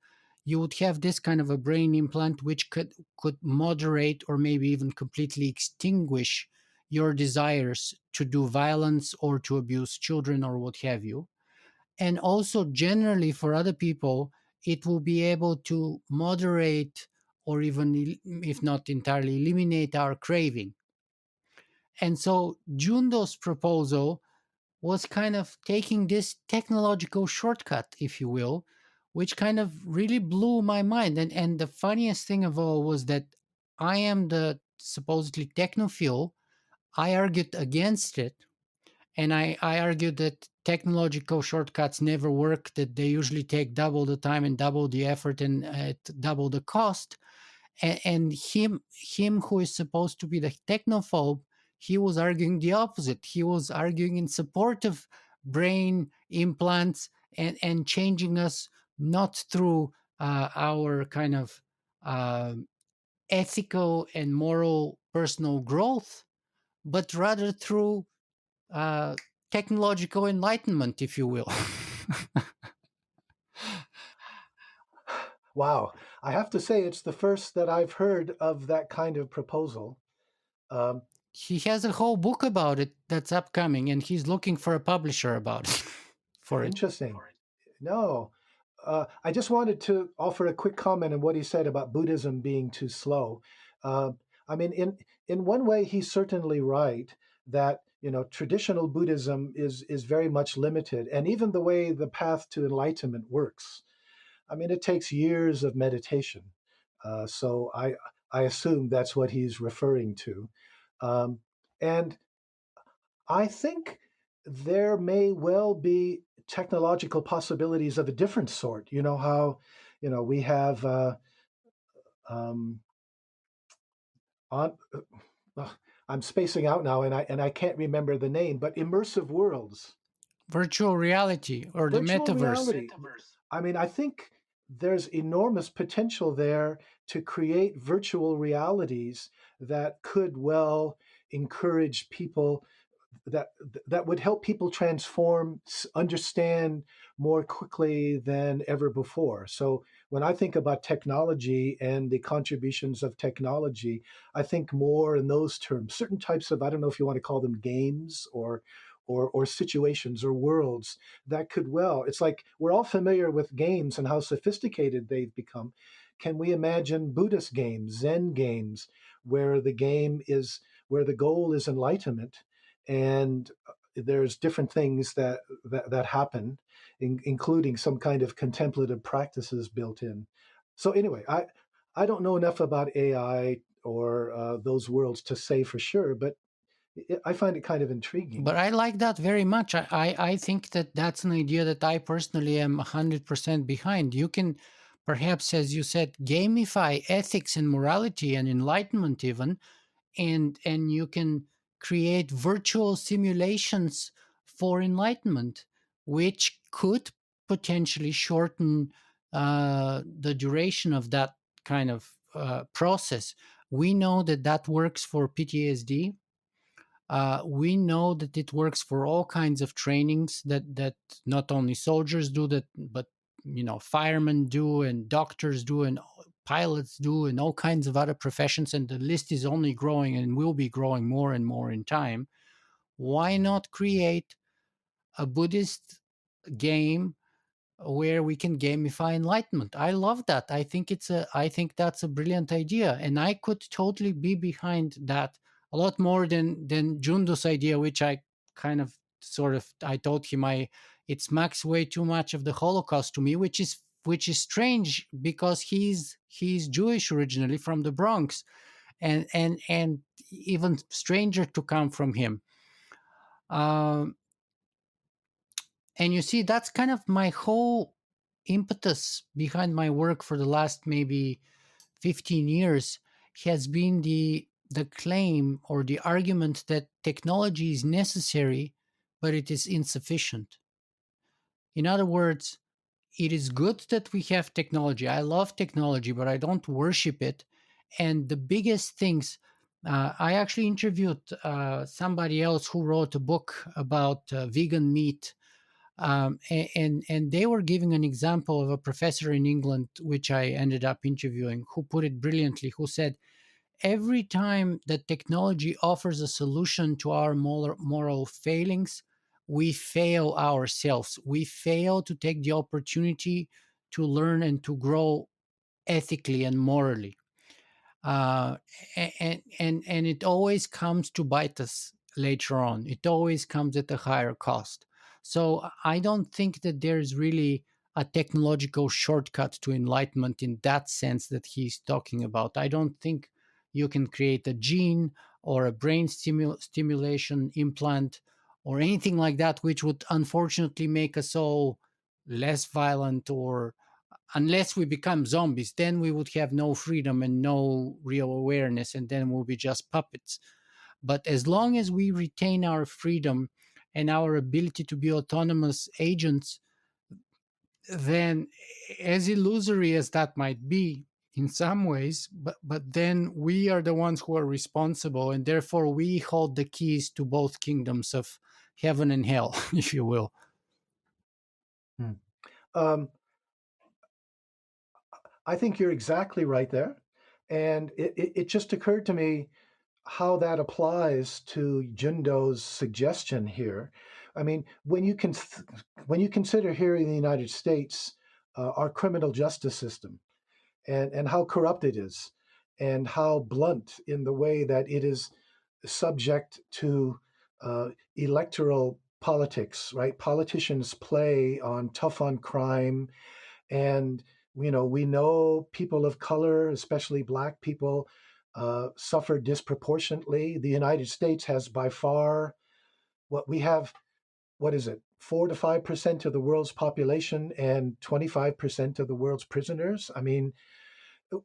you would have this kind of a brain implant which could moderate or maybe even completely extinguish your desires to do violence or to abuse children or what have you. And also, generally, for other people, it will be able to moderate or even, if not entirely, eliminate our craving. And so, Jundo's proposal was kind of taking this technological shortcut, if you will, which kind of really blew my mind. And the funniest thing of all was that I am the supposedly technophile. I argued against it, and I argued that technological shortcuts never work, that they usually take double the time and double the effort and at double the cost. And him who is supposed to be the technophobe, he was arguing the opposite. He was arguing in support of brain implants and changing us not through our kind of uh, ethical and moral personal growth, but rather through uh, technological enlightenment, if you will. Wow, I have to say it's the first that I've heard of that kind of proposal. Um, He has a whole book about it that's upcoming, and he's looking for a publisher about it for it. Interesting. No, I just wanted to offer a quick comment on what he said about Buddhism being too slow. Uh, I mean, in one way, he's certainly right that traditional Buddhism is very much limited, and even the way the path to enlightenment works. I mean, it takes years of meditation. So I assume that's what he's referring to, um, and I think there may well be technological possibilities of a different sort. You know how, we have um, on. I'm spacing out now, and I can't remember the name, but immersive worlds, Virtual reality or the virtual metaverse. reality. I mean, I think there's enormous potential there to create virtual realities that could well encourage people, that that would help people transform, understand more quickly than ever before. So when I think about technology and the contributions of technology, I think more in those terms. Certain types of, I don't know if you want to call them games, or situations or worlds that could, well, it's like we're all familiar with games and how sophisticated they've become. Can we imagine Buddhist games, Zen games, where the goal is enlightenment, and there's different things that happen, including some kind of contemplative practices built in. So anyway, I don't know enough about AI or those worlds to say for sure, but I find it kind of intriguing. But I like that very much. I think that that's an idea that I personally am 100% behind. You can perhaps, as you said, gamify ethics and morality and enlightenment even, and you can create virtual simulations for enlightenment, which could potentially shorten the duration of that kind of process. We know that that works for PTSD. We know that it works for all kinds of trainings that not only soldiers do that, but firemen do, and doctors do, and pilots do, and all kinds of other professions. And the list is only growing and will be growing more and more in time. Why not create a Buddhist game where we can gamify enlightenment? I love that. I think that's a brilliant idea, and I could totally be behind that a lot more than Jundo's idea, which I kind of sort of I told him I it smacks way too much of the Holocaust to me, which is strange because he's Jewish originally from the Bronx, and even stranger to come from him. Um, and you see, that's kind of my whole impetus behind my work for the last maybe 15 years has been the claim or the argument that technology is necessary, but it is insufficient. In other words, it is good that we have technology. I love technology, but I don't worship it. And the biggest things, I actually interviewed somebody else who wrote a book about vegan meat, and they were giving an example of a professor in England, which I ended up interviewing, who put it brilliantly, who said, every time that technology offers a solution to our moral failings, we fail ourselves. We fail to take the opportunity to learn and to grow ethically and morally, uh, and it always comes to bite us later on. It always comes at a higher cost. So I don't think that there's really a technological shortcut to enlightenment in that sense that he's talking about. I don't think you can create a gene or a brain stimulation implant or anything like that, which would unfortunately make us all less violent, or unless we become zombies, then we would have no freedom and no real awareness, and then we'll be just puppets. But as long as we retain our freedom and our ability to be autonomous agents, then, as illusory as that might be in some ways, but then we are the ones who are responsible, and therefore we hold the keys to both kingdoms of heaven and hell, if you will. Hmm. Um, I think you're exactly right there. And it just occurred to me how that applies to Jundo's suggestion here. I mean, when you consider here in the United States our criminal justice system and how corrupt it is, and how blunt in the way that it is subject to electoral politics, right? Politicians play on tough on crime, and we know people of color, especially black people, suffer disproportionately. The United States has by far what we have. What is it? 4 to 5% of the world's population and 25% of the world's prisoners. I mean,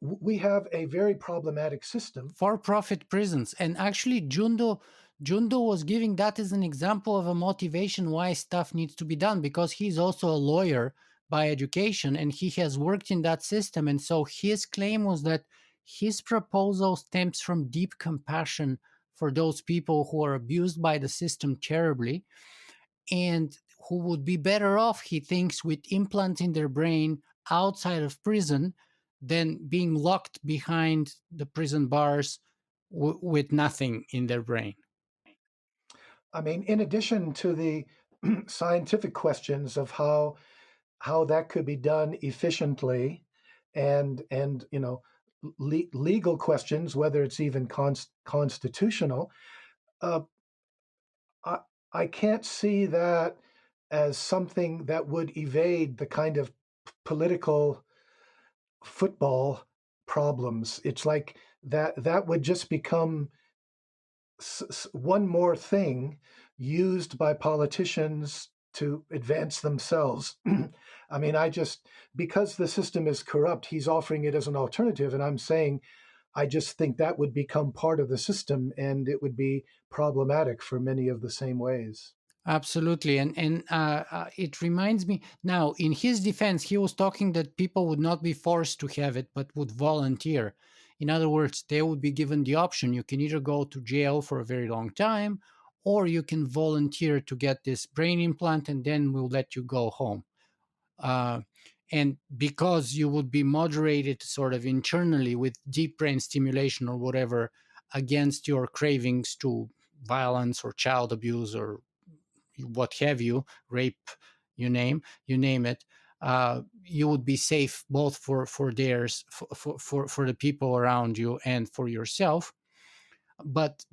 we have a very problematic system. For-profit prisons. And actually, Jundo was giving that as an example of a motivation why stuff needs to be done, because he's also a lawyer by education and he has worked in that system. And so his claim was that his proposal stems from deep compassion for those people who are abused by the system terribly, and who would be better off, he thinks, with implants in their brain outside of prison than being locked behind the prison bars with nothing in their brain. I mean, in addition to the scientific questions of how that could be done efficiently, and legal questions, whether it's even constitutional, uh, I, I can't see that as something that would evade the kind of political football problems. It's like that would just become one more thing used by politicians to advance themselves. I mean, because the system is corrupt, he's offering it as an alternative. And I'm saying, I just think that would become part of the system and it would be problematic for many of the same ways. Absolutely, and it reminds me now. In his defense, he was talking that people would not be forced to have it, but would volunteer. In other words, they would be given the option: you can either go to jail for a very long time, or you can volunteer to get this brain implant, and then we'll let you go home. Uh, and because you would be moderated sort of internally with deep brain stimulation or whatever against your cravings to violence or child abuse or what have you, rape, you name it, you would be safe both for theirs, for the people around you and for yourself. But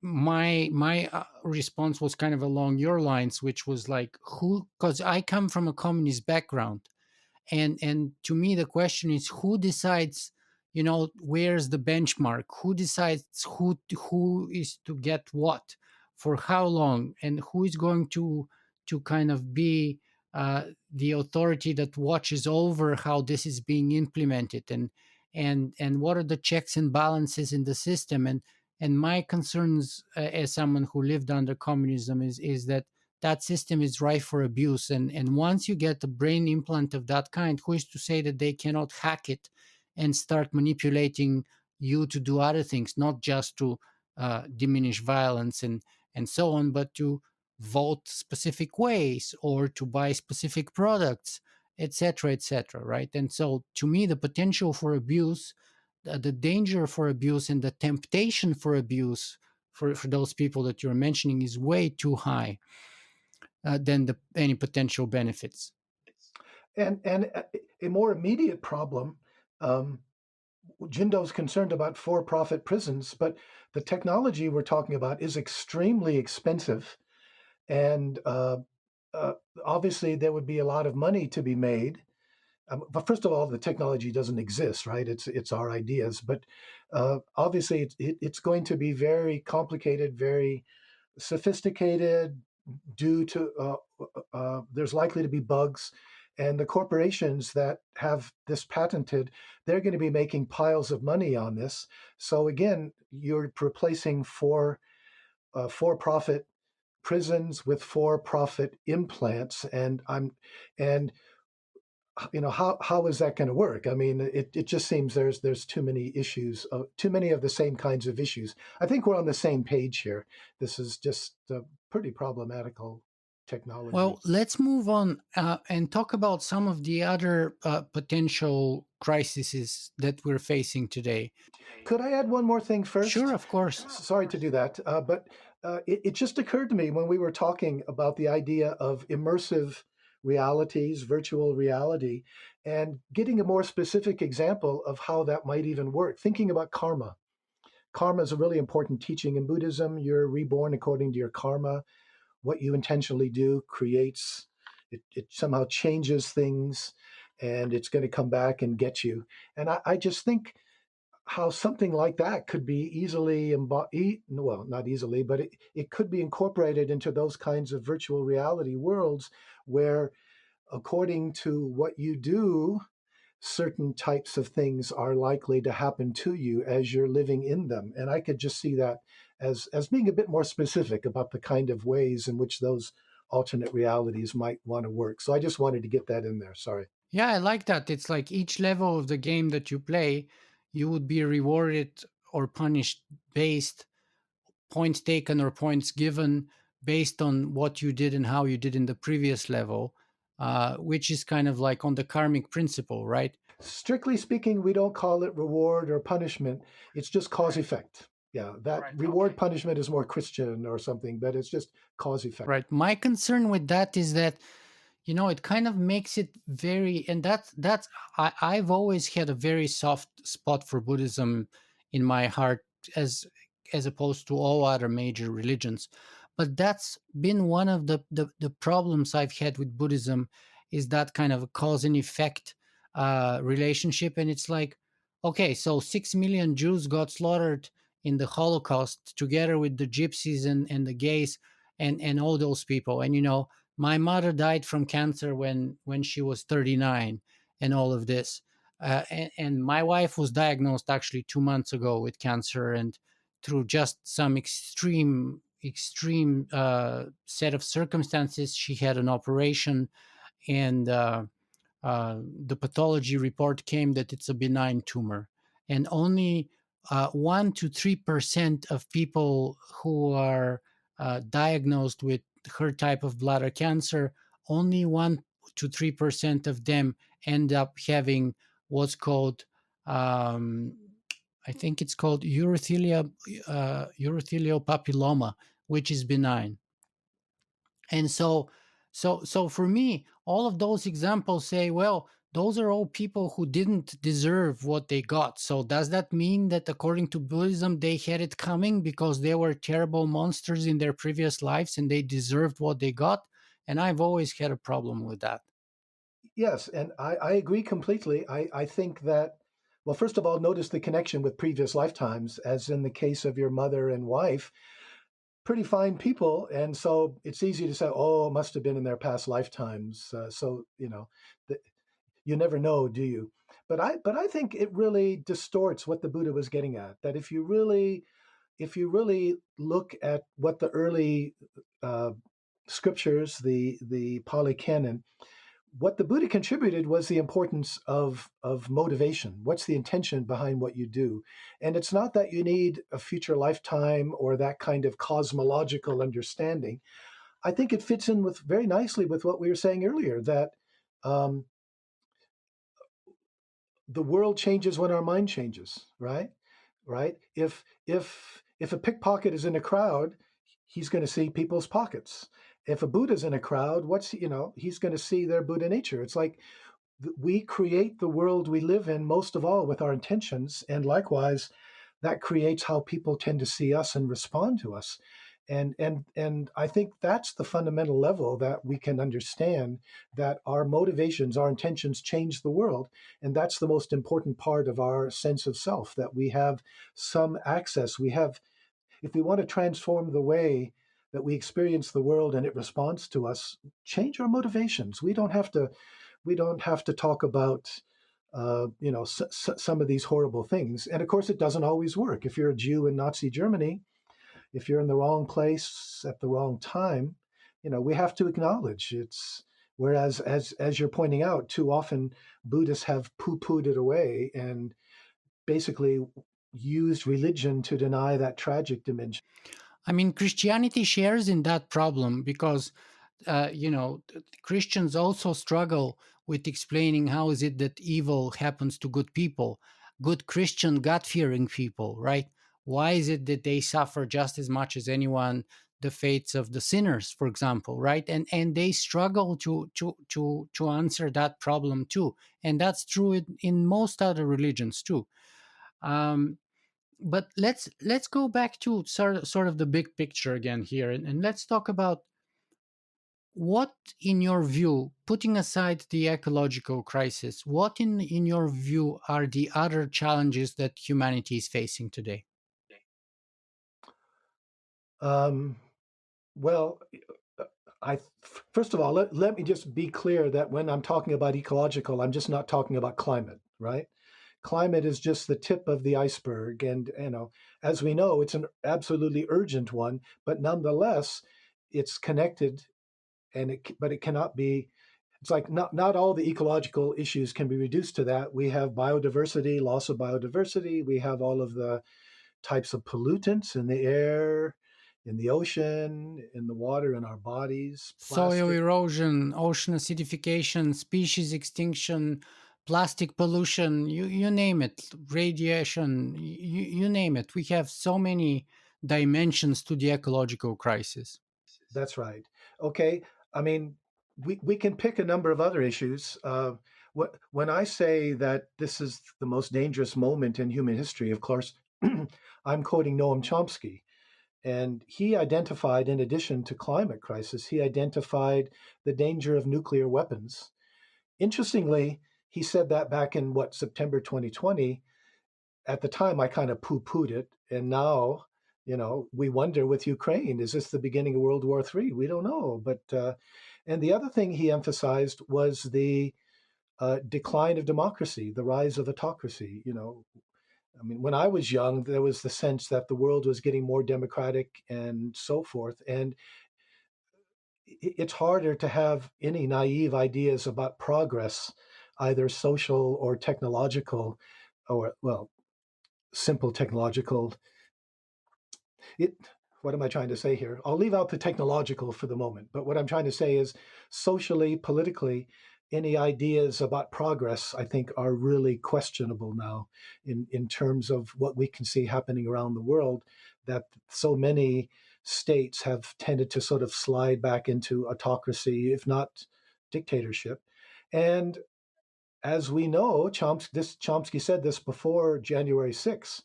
my response was kind of along your lines, which was like, who? Because I come from a communist background, and to me the question is, who decides, where's the benchmark, who decides who is to get what for how long, and who is going to kind of be the authority that watches over how this is being implemented, and what are the checks and balances in the system. And my concerns, as someone who lived under communism, is that that system is rife for abuse. And once you get a brain implant of that kind, who is to say that they cannot hack it and start manipulating you to do other things, not just to diminish violence and so on, but to vote specific ways or to buy specific products, etc., etc., right? And so to me the potential for abuse, the danger for abuse and the temptation for abuse for those people that you're mentioning is way too high than any potential benefits. And a more immediate problem. Um, Jindo's concerned about for-profit prisons, but the technology we're talking about is extremely expensive, and uh, obviously there would be a lot of money to be made. But first of all, the technology doesn't exist, right? It's our ideas, but obviously it's going to be very complicated, very sophisticated. Due to there's likely to be bugs, and the corporations that have this patented, they're going to be making piles of money on this. So again, you're replacing for-profit prisons with for-profit implants, and how is that going to work? I mean, it just seems there's too many issues, too many of the same kinds of issues. I think we're on the same page here. This is just a pretty problematical Well, technology. let's move on and talk about some of the other potential crises that we're facing today. Could I add one more thing Sure, first? of course. Sorry to do that, but it just occurred to me when we were talking about the idea of immersive realities, virtual reality, and getting a more specific example of how that might even work. Thinking about karma. Karma is a really important teaching in Buddhism. You're reborn according to your karma. What you intentionally do creates, it somehow changes things, and it's going to come back and get you. And I just think how something like that could be easily, well, not easily, but it could be incorporated into those kinds of virtual reality worlds where, according to what you do, certain types of things are likely to happen to you as you're living in them. And I could just see that as being a bit more specific about the kind of ways in which those alternate realities might want to work. So I just wanted to get that in there. Sorry. Yeah, I like that. It's like each level of the game that you play, you would be rewarded or punished based, points taken or points given based on what you did and how you did in the previous level, which is kind of like on the karmic principle, right? Strictly speaking, we don't call it reward or punishment. It's just cause effect. Yeah, that reward punishment is more Christian or something, but it's just cause effect. Right. My concern with that is that, it kind of makes it very, and that's I've always had a very soft spot for Buddhism in my heart, as as opposed to all other major religions. But that's been one of the problems I've had with Buddhism, is that kind of a cause and effect relationship. And it's like, okay, so 6 million Jews got slaughtered in the Holocaust together with the gypsies and the gays and all those people. And my mother died from cancer when she was 39, and all of this. And my wife was diagnosed actually 2 months ago with cancer, and through just some extreme set of circumstances, she had an operation, and the pathology report came that it's a benign tumor, and only 1 to 3% of people who are diagnosed with her type of bladder cancer, only 1 to 3% of them end up having what's called, um, I think it's called urothelial papilloma, which is benign. And so for me, all of those examples say, well, those are all people who didn't deserve what they got. So does that mean that according to Buddhism they had it coming because they were terrible monsters in their previous lives and they deserved what they got? And I've always had a problem with that. Yes, and I agree completely. I think that, well, first of all, notice the connection with previous lifetimes, as in the case of your mother and wife, pretty fine people. And so it's easy to say, oh, it must have been in their past lifetimes. The, you never know, do you? But I think it really distorts what the Buddha was getting at. That if you really look at what the early uh, scriptures, the Pali Canon, what the Buddha contributed was the importance of motivation. What's the intention behind what you do? And it's not that you need a future lifetime or that kind of cosmological understanding. I think it fits in with very nicely with what we were saying earlier, that um, the world changes when our mind changes, right? Right? If a pickpocket is in a crowd, he's going to see people's pockets. If a Buddha's in a crowd, he's going to see their Buddha nature. It's like we create the world we live in most of all with our intentions, and likewise that creates how people tend to see us and respond to us. And I think that's the fundamental level that we can understand, that our motivations, our intentions change the world. And that's the most important part of our sense of self, that we have some access. We have, if we want to transform the way that we experience the world and it responds to us, change our motivations. We don't have to talk about some of these horrible things. And of course, it doesn't always work. If you're a Jew in Nazi Germany, if you're in the wrong place at the wrong time, we have to acknowledge it's. Whereas, as you're pointing out, too often Buddhists have poo-pooed it away and basically used religion to deny that tragic dimension. I mean, Christianity shares in that problem because Christians also struggle with explaining how is it that evil happens to good people, good Christian, God-fearing people, right? Why is it that they suffer just as much as anyone, the fates of the sinners, for example, right? And they struggle to answer that problem too, and that's true in most other religions too. Um, but let's go back to sort of the big picture again here, and let's talk about what, in your view, putting aside the ecological crisis, what in your view are the other challenges that humanity is facing today? Um, well, I first of all, let me just be clear that when I'm talking about ecological, I'm just not talking about climate, right? Climate is just the tip of the iceberg, and as we know, it's an absolutely urgent one, but nonetheless, it's connected, but it cannot be. It's like not all the ecological issues can be reduced to that. We have biodiversity, loss of biodiversity. We have all of the types of pollutants in the air, in the ocean, in the water, in our bodies, Soil plastic. erosion, ocean acidification, species extinction, plastic pollution, you name it, radiation, you name it. We have so many dimensions to the ecological crisis. That's right. Okay. I mean, we can pick a number of other issues. When I say that this is the most dangerous moment in human history, of course, I'm quoting Noam Chomsky. And he identified, in addition to climate crisis, he identified the danger of nuclear weapons. Interestingly, he said that back in what, September 2020. At the time, I kind of poo-pooed it, and now, we wonder with Ukraine, is this the beginning of World War III? We don't know. But and the other thing he emphasized was the decline of democracy, the rise of autocracy. I mean, when I was young, there was the sense that the world was getting more democratic and so forth. And it's harder to have any naive ideas about progress, either social or technological, or, well, simple technological. It, what am I trying to say here? I'll leave out the technological for the moment. But what I'm trying to say is socially, politically, any ideas about progress, I think, are really questionable now in terms of what we can see happening around the world, that so many states have tended to sort of slide back into autocracy, if not dictatorship. And as we know, Chomsky said this before January 6th,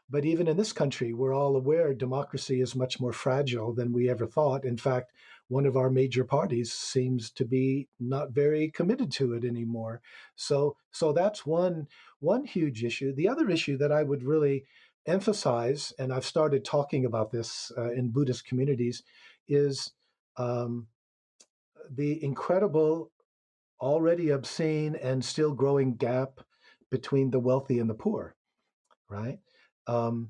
but even in this country, we're all aware democracy is much more fragile than we ever thought. In fact, one of our major parties seems to be not very committed to it anymore. So that's one huge issue. The other issue that I would really emphasize, and I've started talking about this in Buddhist communities, is um, the incredible, already obscene, and still growing gap between the wealthy and the poor. Right. Um,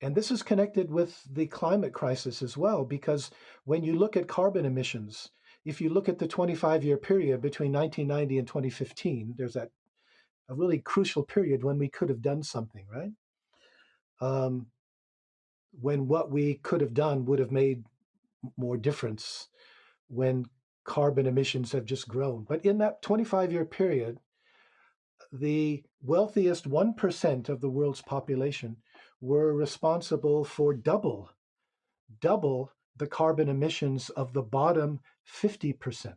And this is connected with the climate crisis as well, because when you look at carbon emissions, if you look at the 25-year period between 1990 and 2015, there's that a really crucial period when we could have done something, right? Um, when what we could have done would have made more difference when carbon emissions have just grown. But in that 25-year period, the wealthiest 1% of the world's population were responsible for double the carbon emissions of the bottom 50%.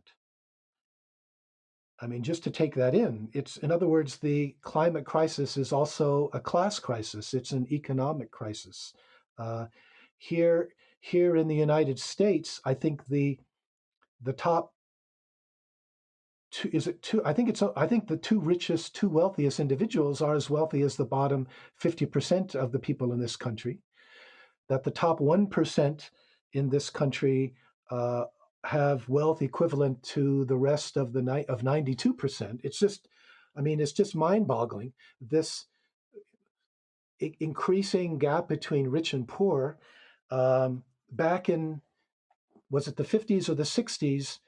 I mean, just to take that in other words, the climate crisis is also a class crisis. It's an economic crisis. Uh, here, here in the United States, I think the top two, is it two? I think the two wealthiest individuals are as wealthy as the bottom 50% of the people in this country. That the top 1% in this country uh, have wealth equivalent to the rest of of 92%. It's just, I mean, it's just mind-boggling. This increasing gap between rich and poor. Back in, was it the 50s or the 60s?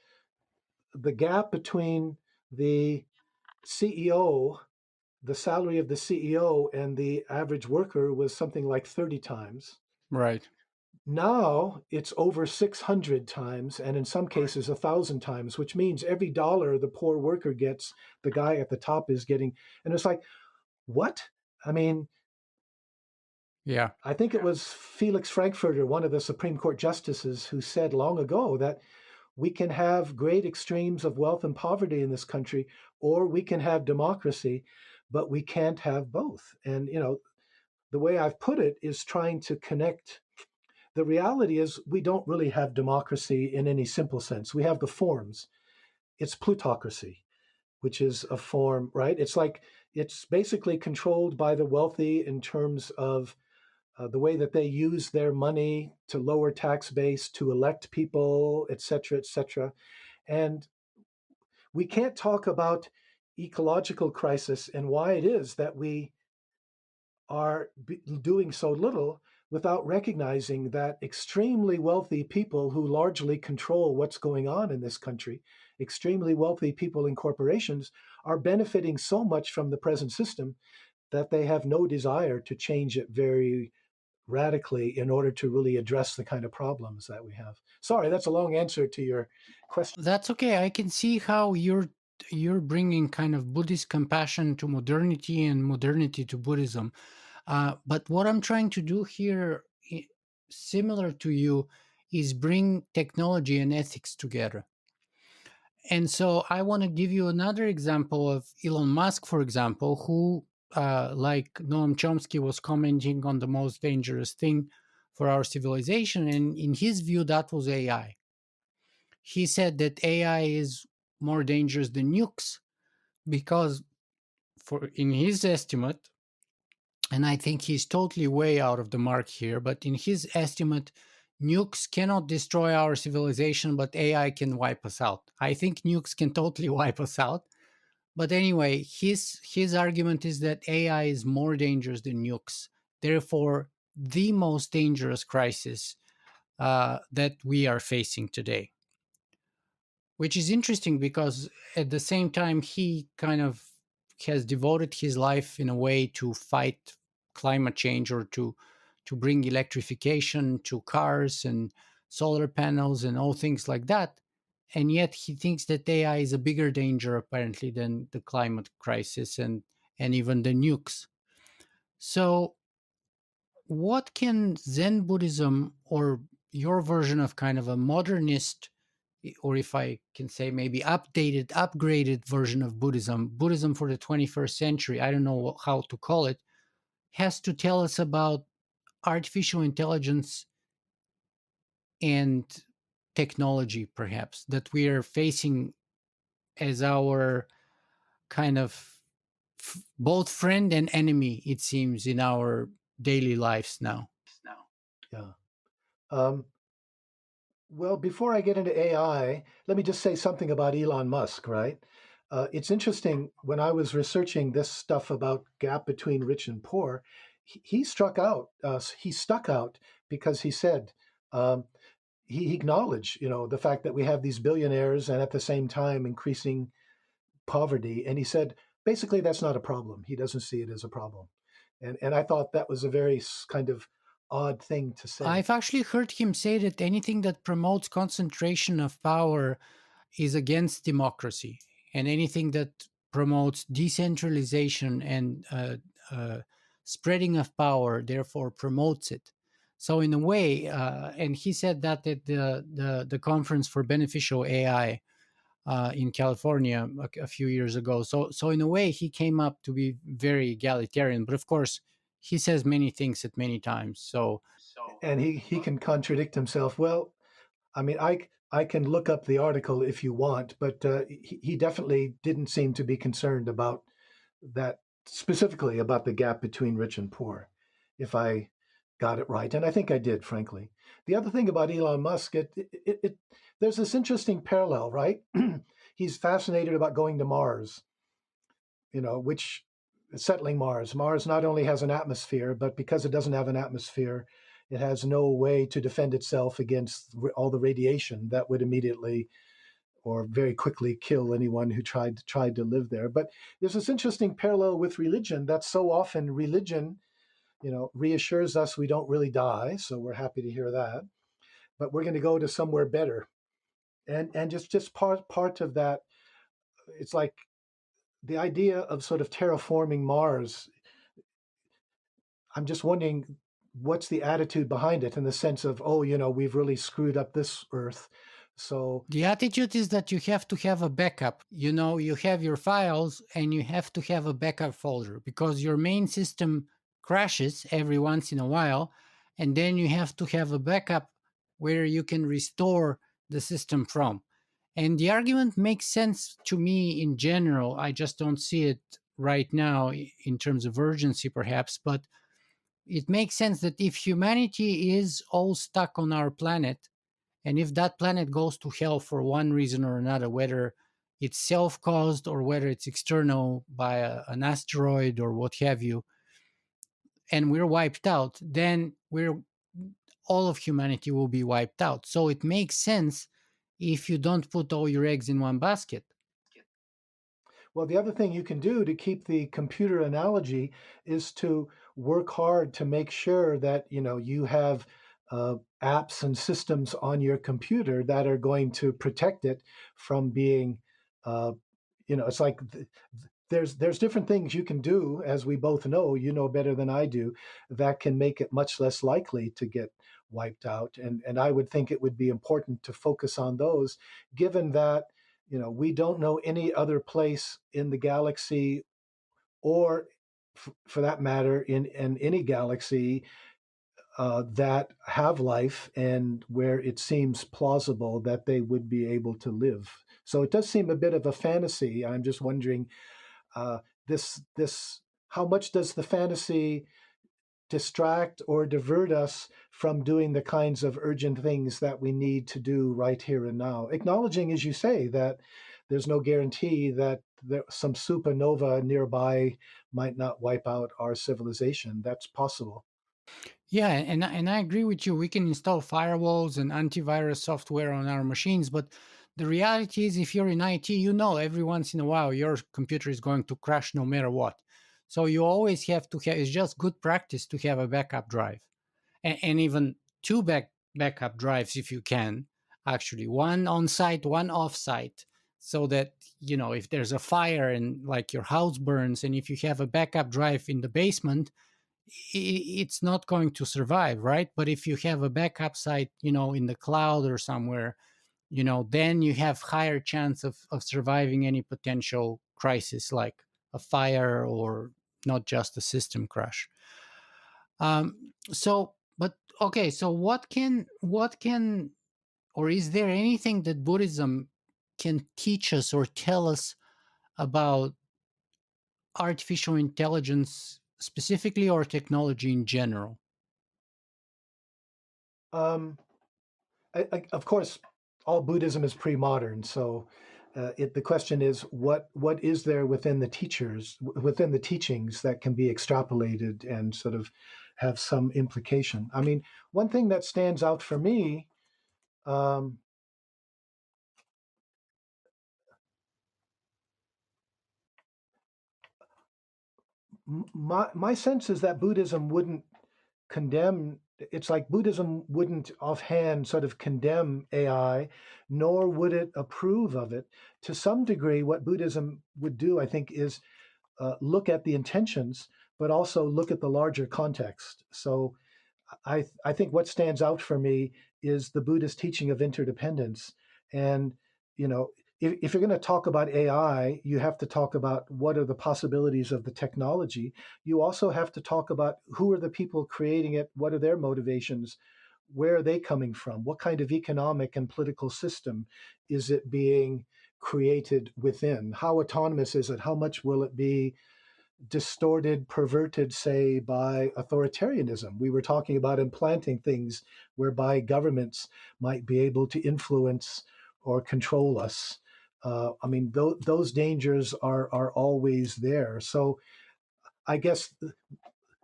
The gap between the CEO, the salary of the CEO, and the average worker was something like 30 times. Right. Now it's over 600 times, and in some cases, 1,000 times, which means every dollar the poor worker gets, the guy at the top is getting. And it's like, what? I mean, Yeah. I think it was Felix Frankfurter, one of the Supreme Court justices, who said long ago that we can have great extremes of wealth and poverty in this country, or we can have democracy, but we can't have both. And, the way I've put it is trying to connect. The reality is, we don't really have democracy in any simple sense. We have the forms. It's plutocracy, which is a form, right? It's like it's basically controlled by the wealthy in terms of the way that they use their money to lower tax base, to elect people, et cetera, et cetera. And we can't talk about ecological crisis and why it is that we are doing so little without recognizing that extremely wealthy people who largely control what's going on in this country, extremely wealthy people in corporations, are benefiting so much from the present system that they have no desire to change it very radically in order to really address the kind of problems that we have. Sorry, that's a long answer to your question. That's okay. I can see how you're you're bringing kind of Buddhist compassion to modernity and modernity to Buddhism. But what I'm trying to do here, similar to you, is bring technology and ethics together. And so I want to give you another example of Elon Musk, for example, who, like Noam Chomsky, was commenting on the most dangerous thing for our civilization. And in his view, that was AI. He said that AI is more dangerous than nukes because, for in his estimate, and I think he's totally way out of the mark here, but in his estimate, nukes cannot destroy our civilization, but AI can wipe us out. I think nukes can totally wipe us out. But anyway, his argument is that AI is more dangerous than nukes. Therefore, the most dangerous crisis that we are facing today, which is interesting because at the same time he kind of has devoted his life in a way to fight climate change or to bring electrification to cars and solar panels and all things like that, and yet he thinks that AI is a bigger danger apparently than the climate crisis and even the nukes. So what can Zen Buddhism or your version of kind of a modernist, or if I can say maybe updated, upgraded version of Buddhism, Buddhism for the 21st century, I don't know how to call it, has to tell us about artificial intelligence and technology, perhaps, that we are facing as our kind of both friend and enemy, it seems, in our daily lives now? Yeah. Um, well, before I get into AI, let me just say something about Elon Musk, right? It's interesting when I was researching this stuff about gap between rich and poor, he struck out. He stuck out because he said um, he acknowledged, the fact that we have these billionaires and at the same time increasing poverty, and he said basically that's not a problem. He doesn't see it as a problem, and I thought that was a very kind of odd thing to say. I've actually heard him say that anything that promotes concentration of power is against democracy, and anything that promotes decentralization and spreading of power, therefore, promotes it. So, in a way, and he said that at the conference for beneficial AI in California a few years ago. So in a way, he came up to be very egalitarian. But of course, he says many things at many times. So And he can contradict himself. Well, I mean, I can look up the article if you want, but he definitely didn't seem to be concerned about that, specifically about the gap between rich and poor, if I got it right, and I think I did, frankly. The other thing about Elon Musk, there's this interesting parallel, right? He's fascinated about going to Mars, which settling Mars. Mars not only has an atmosphere, but because it doesn't have an atmosphere, it has no way to defend itself against all the radiation that would immediately or very quickly kill anyone who tried to live there. But there's this interesting parallel with religion. That so often religion, reassures us we don't really die, so we're happy to hear that. But we're going to go to somewhere better, and just part of that. It's like the idea of sort of terraforming Mars. I'm just wondering what's the attitude behind it in the sense of, oh, we've really screwed up this Earth. So, the attitude is that you have to have a backup. You have your files and you have to have a backup folder because your main system crashes every once in a while. And then you have to have a backup where you can restore the system from. And the argument makes sense to me in general. I just don't see it right now in terms of urgency, perhaps. But it makes sense that if humanity is all stuck on our planet, and if that planet goes to hell for one reason or another, whether it's self caused or whether it's external by an asteroid or what have you, and we're wiped out, then all of humanity will be wiped out. So it makes sense if you don't put all your eggs in one basket. well, the other thing you can do to keep the computer analogy is to work hard to make sure that you have apps and systems on your computer that are going to protect it from being uh, It's like there's different things you can do, as we both know, you know better than I do, that can make it much less likely to get wiped out. And I would think it would be important to focus on those, given that we don't know any other place in the galaxy, or for that matter in any galaxy, that have life and where it seems plausible that they would be able to live. So it does seem a bit of a fantasy. I'm just wondering, uh, this how much does the fantasy distract or divert us from doing the kinds of urgent things that we need to do right here and now? Acknowledging, as you say, that there's no guarantee that some supernova nearby might not wipe out our civilization. That's possible. Yeah, and I agree with you. We can install firewalls and antivirus software on our machines, but the reality is, if you're in IT, you know every once in a while your computer is going to crash no matter what. So you always have to have. It's just good practice to have a backup drive, and even two backup drives if you can. Actually, one on site, one off site, so that if there's a fire and like your house burns, and if you have a backup drive in the basement, it's not going to survive, right? But if you have a backup site, in the cloud or somewhere, then you have higher chance of surviving any potential crisis like a fire or not just a system crash. But okay, so what can or is there anything that Buddhism can teach us or tell us about artificial intelligence specifically, or technology in general? Um, of course, all Buddhism is pre-modern, so the question is, what is there within the within the teachings, that can be extrapolated and sort of have some implication? I mean, one thing that stands out for me, um, my sense is that Buddhism wouldn't condemn. It's like Buddhism wouldn't offhand sort of condemn AI, nor would it approve of it. To some degree, what Buddhism would do, I think, is look at the intentions, but also look at the larger context. So I think what stands out for me is the Buddhist teaching of interdependence. And, if you're going to talk about AI, you have to talk about what are the possibilities of the technology. You also have to talk about who are the people creating it, what are their motivations, where are they coming from, what kind of economic and political system is it being created within, how autonomous is it, how much will it be distorted, perverted, say, by authoritarianism. We were talking about implanting things whereby governments might be able to influence or control us. I mean, those dangers are always there. So I guess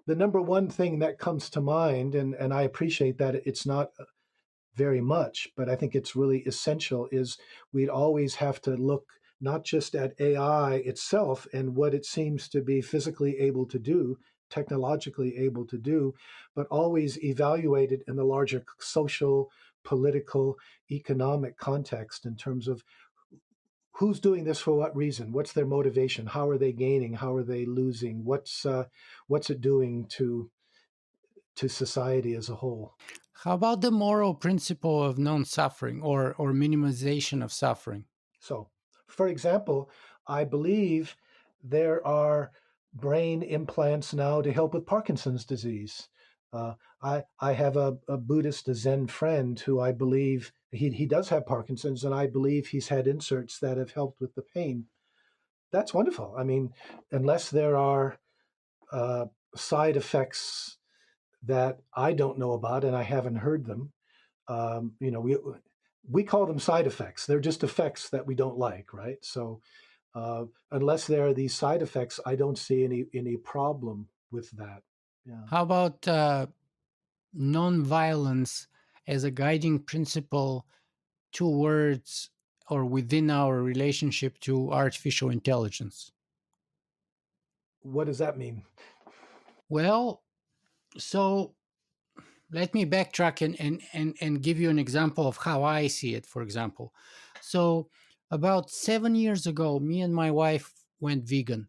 the number one thing that comes to mind, and I appreciate that it's not very much, but I think it's really essential, is we'd always have to look not just at AI itself and what it seems to be physically able to do, technologically able to do, but always evaluate it in the larger social, political, economic context, in terms of who's doing this for what reason, what's their motivation, how are they gaining, how are they losing, what's it doing to society as a whole. How about the moral principle of non-suffering, or minimization of suffering? So, for example, I believe there are brain implants now to help with Parkinson's disease. I have a Buddhist, a Zen friend, who I believe he does have Parkinson's, and I believe he's had inserts that have helped with the pain. That's wonderful. I mean, unless there are uh, side effects that I don't know about and I haven't heard them, we call them side effects. They're just effects that we don't like, right? So unless there are these side effects, I don't see any problem with that. Yeah. How about non-violence as a guiding principle towards or within our relationship to artificial intelligence? What does that mean? Well, so let me backtrack and give you an example of how I see it, for example. So About 7 years ago, me and my wife went vegan,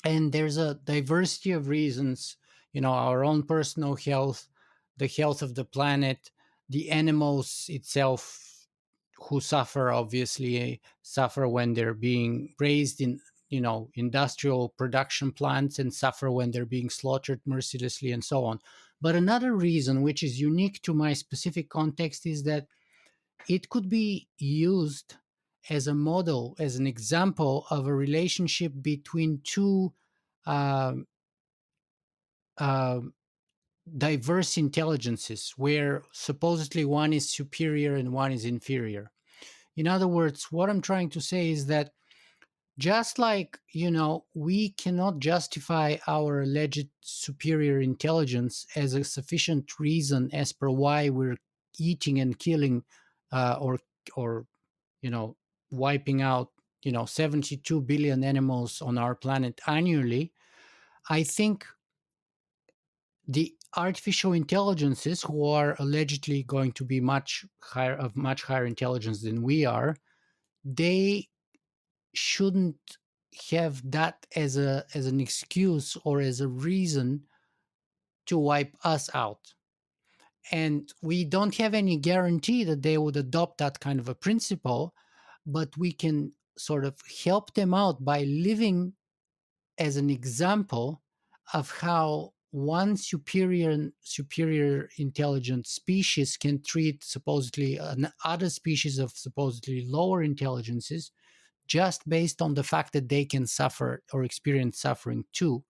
and there's a diversity of reasons. Our own personal health, the health of the planet, the animals itself, who suffer, obviously suffer when they're being raised in industrial production plants, and suffer when they're being slaughtered mercilessly, and so on. But another reason, which is unique to my specific context, is that it could be used as a model, as an example of a relationship between two um, um, diverse intelligences, where supposedly one is superior and one is inferior. In other words, what I'm trying to say is that, just like, we cannot justify our alleged superior intelligence as a sufficient reason as per why we're eating and killing, or you know, wiping out, 72 billion animals on our planet annually. I think the artificial intelligences, who are allegedly going to be much higher intelligence than we are, they shouldn't have that as an excuse or as a reason to wipe us out. And we don't have any guarantee that they would adopt that kind of a principle, but we can sort of help them out by living as an example of how one superior intelligent species can treat supposedly other species of supposedly lower intelligences, just based on the fact that they can suffer or experience suffering too,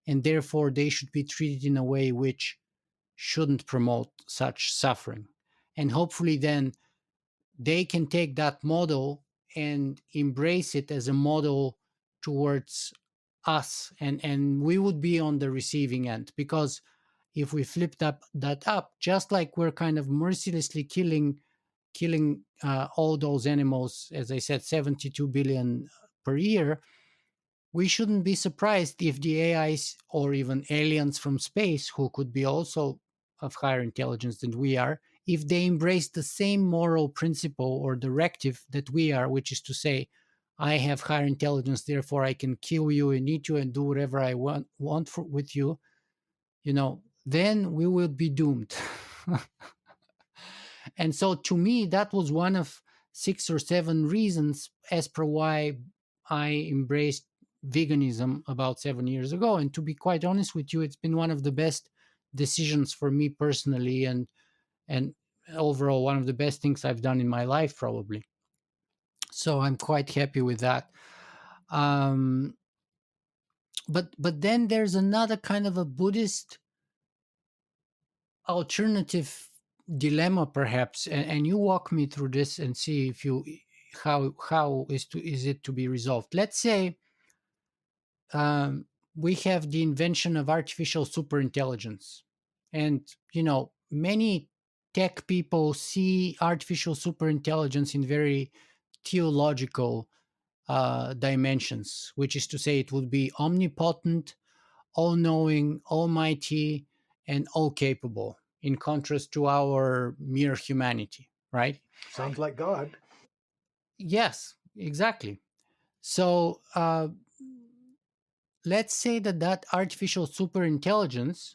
and therefore they should be treated in a way which shouldn't promote such suffering. And hopefully then they can take that model and embrace it as a model towards us, and we would be on the receiving end. Because if we flipped that up, just like we're kind of mercilessly killing all those animals, as I said, 72 billion per year, we shouldn't be surprised if the AIs or even aliens from space, who could be also of higher intelligence than we are, if they embrace the same moral principle or directive that we are, which is to say, I have higher intelligence, therefore I can kill you and eat you and do whatever I with you, then we will be doomed. And so, to me, that was one of 6 or 7 reasons as per why I embraced veganism about 7 years ago. And to be quite honest with you, it's been one of the best decisions for me personally, and overall one of the best things I've done in my life, probably. So I'm quite happy with that. Um, but then there's another kind of a Buddhist alternative dilemma, perhaps, and you walk me through this and see if you how is it to be resolved. Let's say we have the invention of artificial superintelligence, and many tech people see artificial superintelligence in very theological dimensions, which is to say, it would be omnipotent, all knowing, almighty, and all capable, in contrast to our mere humanity, right? Sounds like God. Yes, exactly. So let's say that artificial superintelligence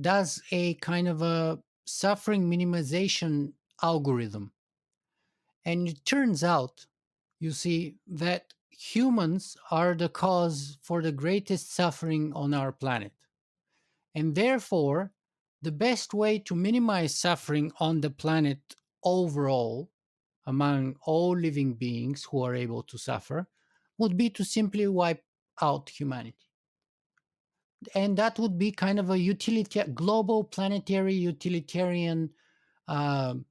does a kind of a suffering minimization algorithm. And it turns out, you see, that humans are the cause for the greatest suffering on our planet. And therefore, the best way to minimize suffering on the planet overall, among all living beings who are able to suffer, would be to simply wipe out humanity. And that would be kind of a global planetary utilitarian um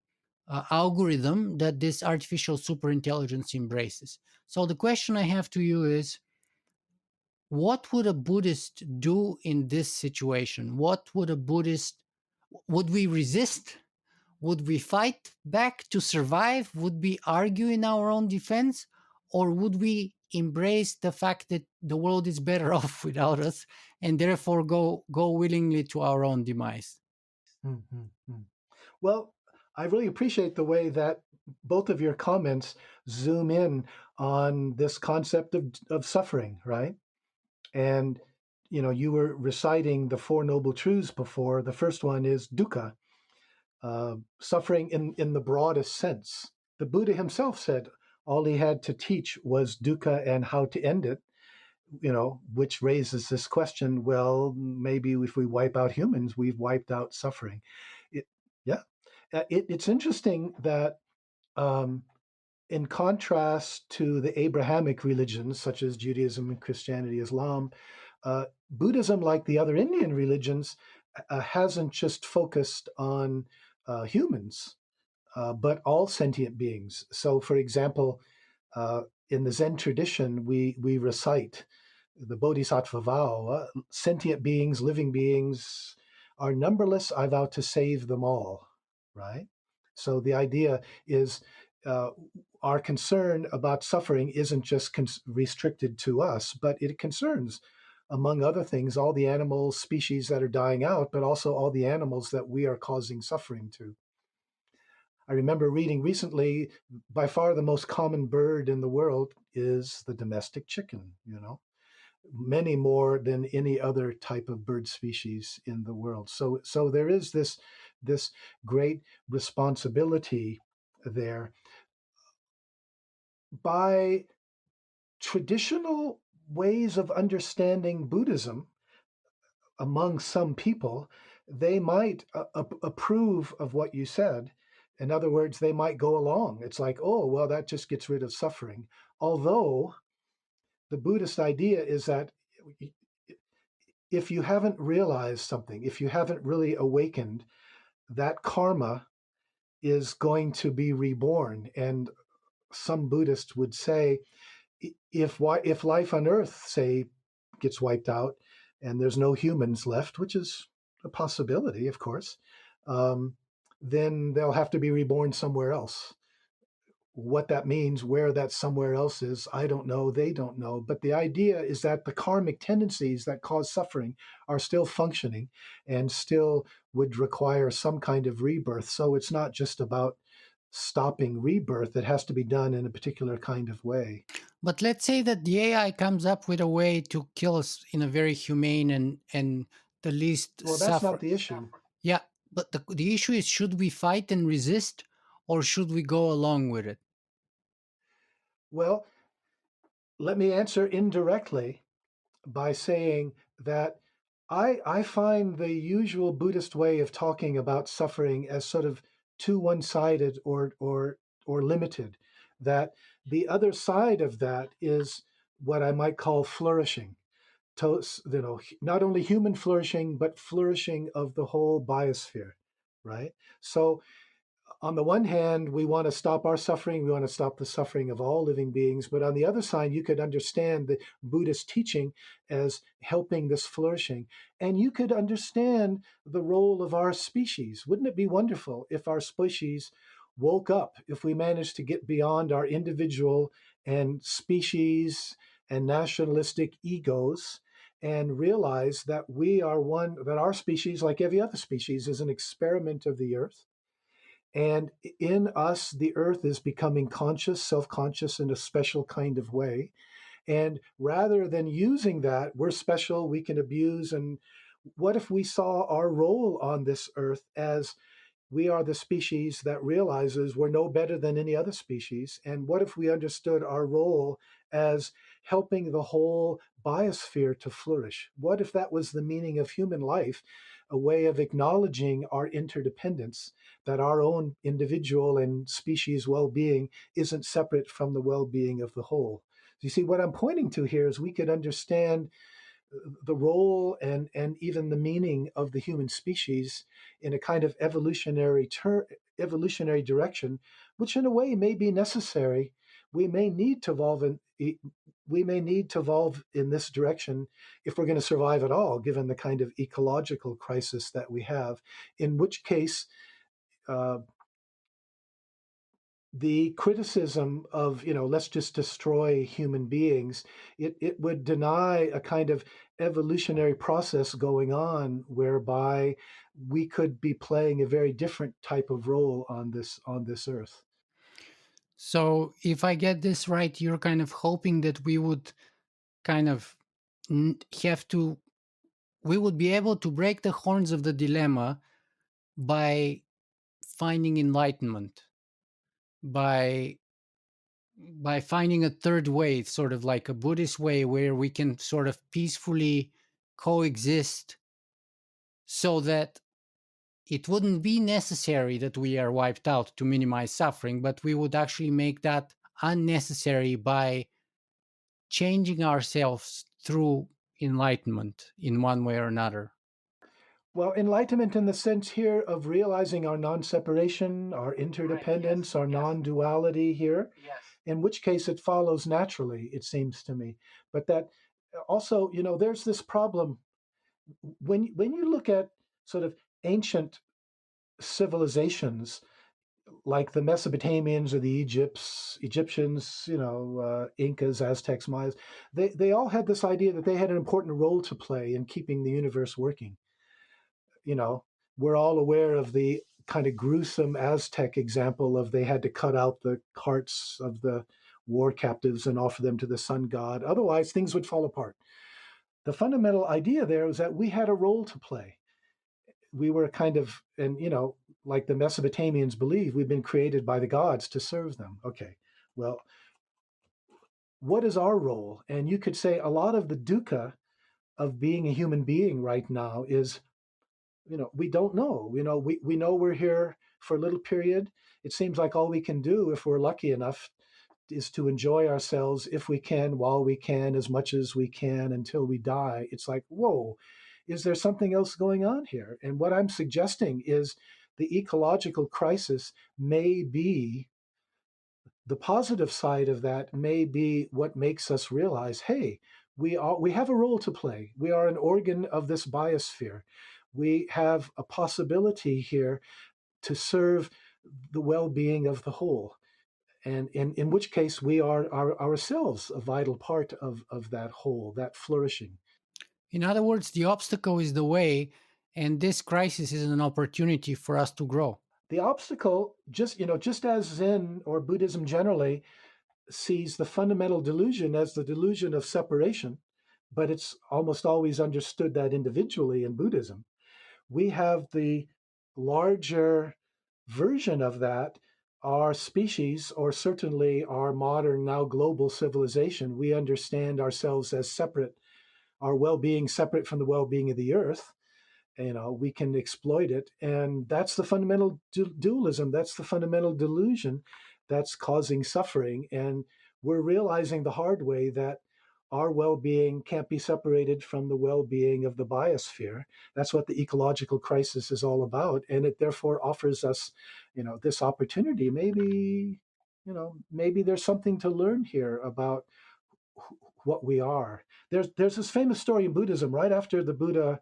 algorithm that this artificial superintelligence embraces. So the question I have to you is, what would a Buddhist do in this situation? What would a Buddhist Would we resist? Would we fight back to survive? Would we argue in our own defense? Or would we embrace the fact that the world is better off without us, and therefore go willingly to our own demise? Mhm. Well, I really appreciate the way that both of your comments zoom in on this concept of suffering, right? And you were reciting the Four Noble Truths before. The first one is dukkha, suffering in the broadest sense. The Buddha himself said all he had to teach was dukkha and how to end it, which raises this question, well, maybe if we wipe out humans, we've wiped out suffering. It, yeah. It's interesting that um, in contrast to the Abrahamic religions, such as Judaism and Christianity, Islam, Buddhism, like the other Indian religions, hasn't just focused on humans, but all sentient beings. So, for example, in the Zen tradition, we recite the Bodhisattva vow: sentient beings, living beings are numberless. I vow to save them all. Right. So the idea is uh, our concern about suffering isn't just restricted to us, but it concerns, among other things, all the animal species that are dying out, but also all the animals that we are causing suffering to. I remember reading recently, by far the most common bird in the world is the domestic chicken, many more than any other type of bird species in the world. So there is this great responsibility there. By traditional ways of understanding Buddhism, among some people, they might approve of what you said. In other words, they might go along. It's like, oh, well, that just gets rid of suffering. Although the Buddhist idea is that if you haven't realized something, if you haven't really awakened, that karma is going to be reborn. And some Buddhists would say, if life on Earth, say, gets wiped out and there's no humans left, which is a possibility, of course, um, then they'll have to be reborn somewhere else. What that means, where that somewhere else is, I don't know, they don't know. But the idea is that the karmic tendencies that cause suffering are still functioning and still would require some kind of rebirth. So it's not just about stopping rebirth, it has to be done in a particular kind of way. But let's say that the AI comes up with a way to kill us in a very humane and the least Well, that's not suffer. the issue. Yeah, but the issue is, should we fight and resist, or should we go along with it? Well, let me answer indirectly by saying that I find the usual Buddhist way of talking about suffering as sort of too one-sided or limited. That the other side of that is what I might call flourishing. To, not only human flourishing, but flourishing of the whole biosphere, right? So on the one hand, we want to stop our suffering. We want to stop the suffering of all living beings. But on the other side, you could understand the Buddhist teaching as helping this flourishing. And you could understand the role of our species. Wouldn't it be wonderful if our species woke up, if we managed to get beyond our individual and species and nationalistic egos and realize that we are one, that our species, like every other species, is an experiment of the earth, and in us, the earth is becoming conscious, self conscious in a special kind of way. And rather than using that, we're special, we can abuse. And what if we saw our role on this earth as we are the species that realizes we're no better than any other species? And what if we understood our role as helping the whole biosphere to flourish? What if that was the meaning of human life, a way of acknowledging our interdependence, that our own individual and species well being isn't separate from the well being of the whole? You see, what I'm pointing to here is we could understand the role and even the meaning of the human species in a kind of evolutionary direction, which in a way may be necessary. We may need to evolve in we may need to evolve in this direction if we're going to survive at all, given the kind of ecological crisis that we have. In which case, uh, the criticism of, let's just destroy human beings, it would deny a kind of evolutionary process going on whereby we could be playing a very different type of role on this earth. So, if I get this right, you're kind of hoping that we would kind of have to, we would be able to break the horns of the dilemma by finding enlightenment, by finding a third way, sort of like a Buddhist way, where we can sort of peacefully coexist, so that it wouldn't be necessary that we are wiped out to minimize suffering, but we would actually make that unnecessary by changing ourselves through enlightenment in one way or another. Well, enlightenment in the sense here of realizing our non separation, our Right. Yes. interdependence, our Yes. non duality here, Yes. in which case it follows naturally, it seems to me. But that also, there's this problem when you look at sort of ancient civilizations like the Mesopotamians or the Egyptians, Incas, Aztecs, Mayas, they all had this idea that they had an important role to play in keeping the universe working. You know, we're all aware of the kind of gruesome Aztec example of they had to cut out the hearts of the war captives and offer them to the sun god. Otherwise, things would fall apart. The fundamental idea there was that we had a role to play. We were kind of, and like the Mesopotamians believe, we've been created by the gods to serve them. Okay, well, what is our role? And you could say a lot of the dukkha of being a human being right now is, we don't know. We know we're here for a little period. It seems like all we can do, if we're lucky enough, is to enjoy ourselves if we can, while we can, as much as we can until we die. It's like, whoa, is there something else going on here? And what I'm suggesting is the ecological crisis may be the positive side of that, may be what makes us realize, hey, we have a role to play. We are an organ of this biosphere. We have a possibility here to serve the well-being of the whole, and in which case we are ourselves a vital part of that whole, that flourishing. In other words, the obstacle is the way, and this crisis is an opportunity for us to grow. The obstacle, just as Zen or Buddhism generally sees the fundamental delusion as the delusion of separation, but it's almost always understood that individually in Buddhism. We have the larger version of that. Our species, or certainly our modern, now global civilization, we understand ourselves as separate, our well being separate from the well being of the earth. We can exploit it. And that's the fundamental dualism. That's the fundamental delusion that's causing suffering. And we're realizing the hard way that our well-being can't be separated from the well-being of the biosphere. That's what the ecological crisis is all about, and it therefore offers us, this opportunity. Maybe there's something to learn here about what we are. There's this famous story in Buddhism. Right after the Buddha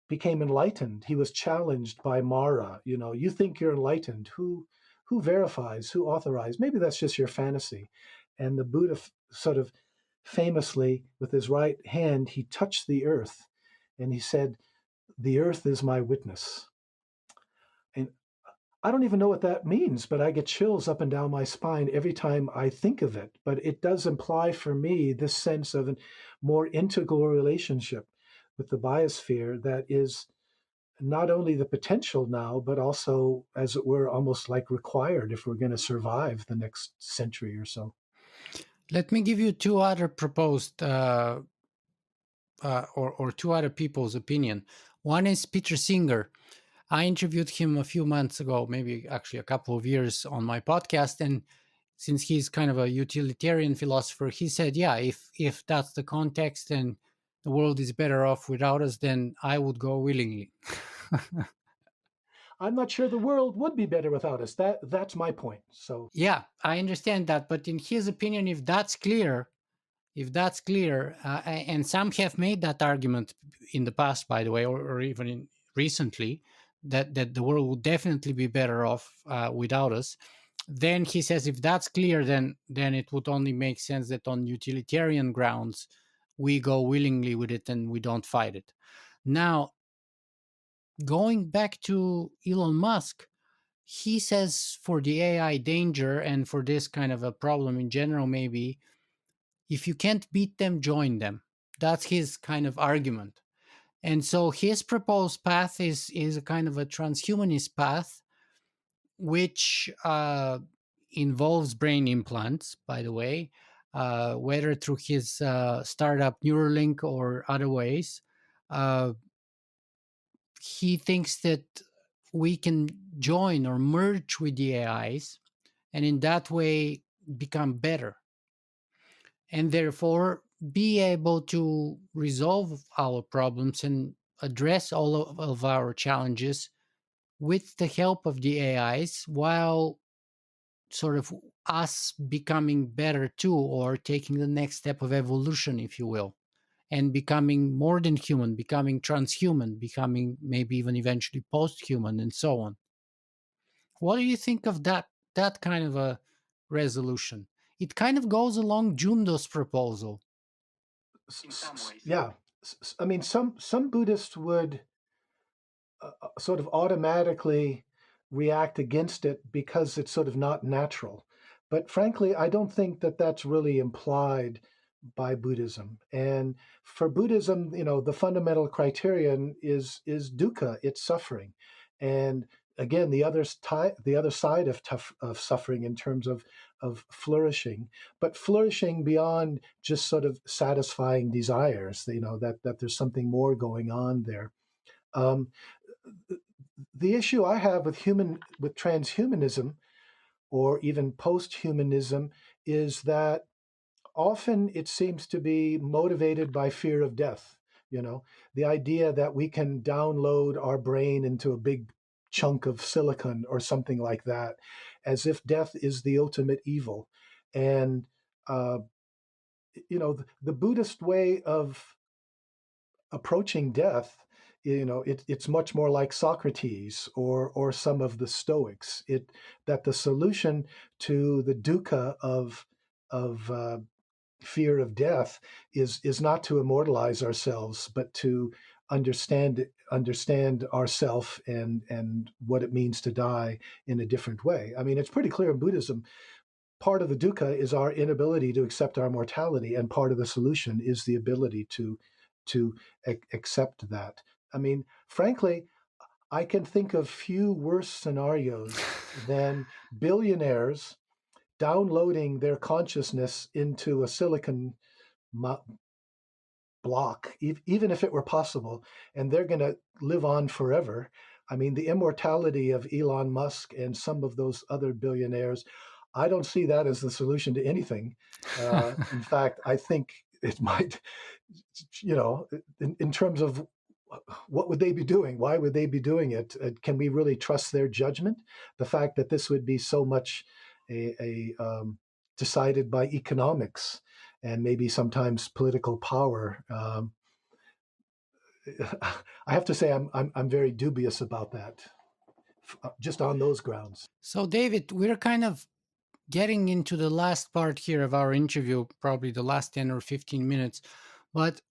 became enlightened, he was challenged by Mara. You think you're enlightened. Who verifies? Who authorized? Maybe that's just your fantasy. And the Buddha sort of famously, with his right hand, he touched the earth and he said, "The earth is my witness." And I don't even know what that means, but I get chills up and down my spine every time I think of it. But it does imply for me this sense of a more integral relationship with the biosphere that is not only the potential now, but also, as it were, almost like required if we're going to survive the next century or so. Let me give you two other proposed, or two other people's opinion. One is Peter Singer. I interviewed him a few months ago, maybe actually a couple of years on my podcast, and since he's kind of a utilitarian philosopher, he said, "Yeah, if that's the context and the world is better off without us, then I would go willingly." I'm not sure the world would be better without us. That's my point. So Yeah, I understand that, but in his opinion, if that's clear, and some have made that argument in the past, by the way, or even recently, that the world would definitely be better off without us. Then he says, if that's clear, then it would only make sense that on utilitarian grounds we go willingly with it and we don't fight it. Now, going back to Elon Musk, he says for the AI danger and for this kind of a problem in general, maybe if you can't beat them, join them. That's his kind of argument. And so his proposed path is a kind of a transhumanist path, which involves brain implants, by the way, whether through his startup Neuralink or other ways. Uh, he thinks that we can join or merge with the AIs and in that way become better and therefore be able to resolve our problems and address all of our challenges with the help of the AIs while sort of us becoming better too, or taking the next step of evolution, if you will, and becoming more than human, becoming transhuman, becoming maybe even eventually post-human, and so on. What do you think of that kind of a resolution? It kind of goes along Jundo's proposal. Yeah, I mean, some Buddhists would sort of automatically react against it because it's sort of not natural. But frankly, I don't think that that's really implied by Buddhism. And for Buddhism, the fundamental criterion is dukkha, it's suffering. And again, the other side of suffering in terms of flourishing, but flourishing beyond just sort of satisfying desires. That there's something more going on there. Um, the issue I have with transhumanism or even post-humanism is that often it seems to be motivated by fear of death. The idea that we can download our brain into a big chunk of silicon or something like that, as if death is the ultimate evil. And the Buddhist way of approaching death, it's much more like Socrates or some of the Stoics. That the solution to the dukkha of fear of death is not to immortalize ourselves, but to understand ourself and what it means to die in a different way. I mean, it's pretty clear in Buddhism. Part of the dukkha is our inability to accept our mortality, and part of the solution is the ability to accept that. I mean, frankly, I can think of few worse scenarios than billionaires downloading their consciousness into a silicon block, even if it were possible, and they're going to live on forever. I mean, the immortality of Elon Musk and some of those other billionaires, I don't see that as the solution to anything. In fact, I think it might, in terms of what would they be doing? Why would they be doing it? Can we really trust their judgment? The fact that this would be so much decided by economics and maybe sometimes political power. I have to say, I'm very dubious about that, just on those grounds. So, David, we're kind of getting into the last part here of our interview, probably the last 10 or 15 minutes. But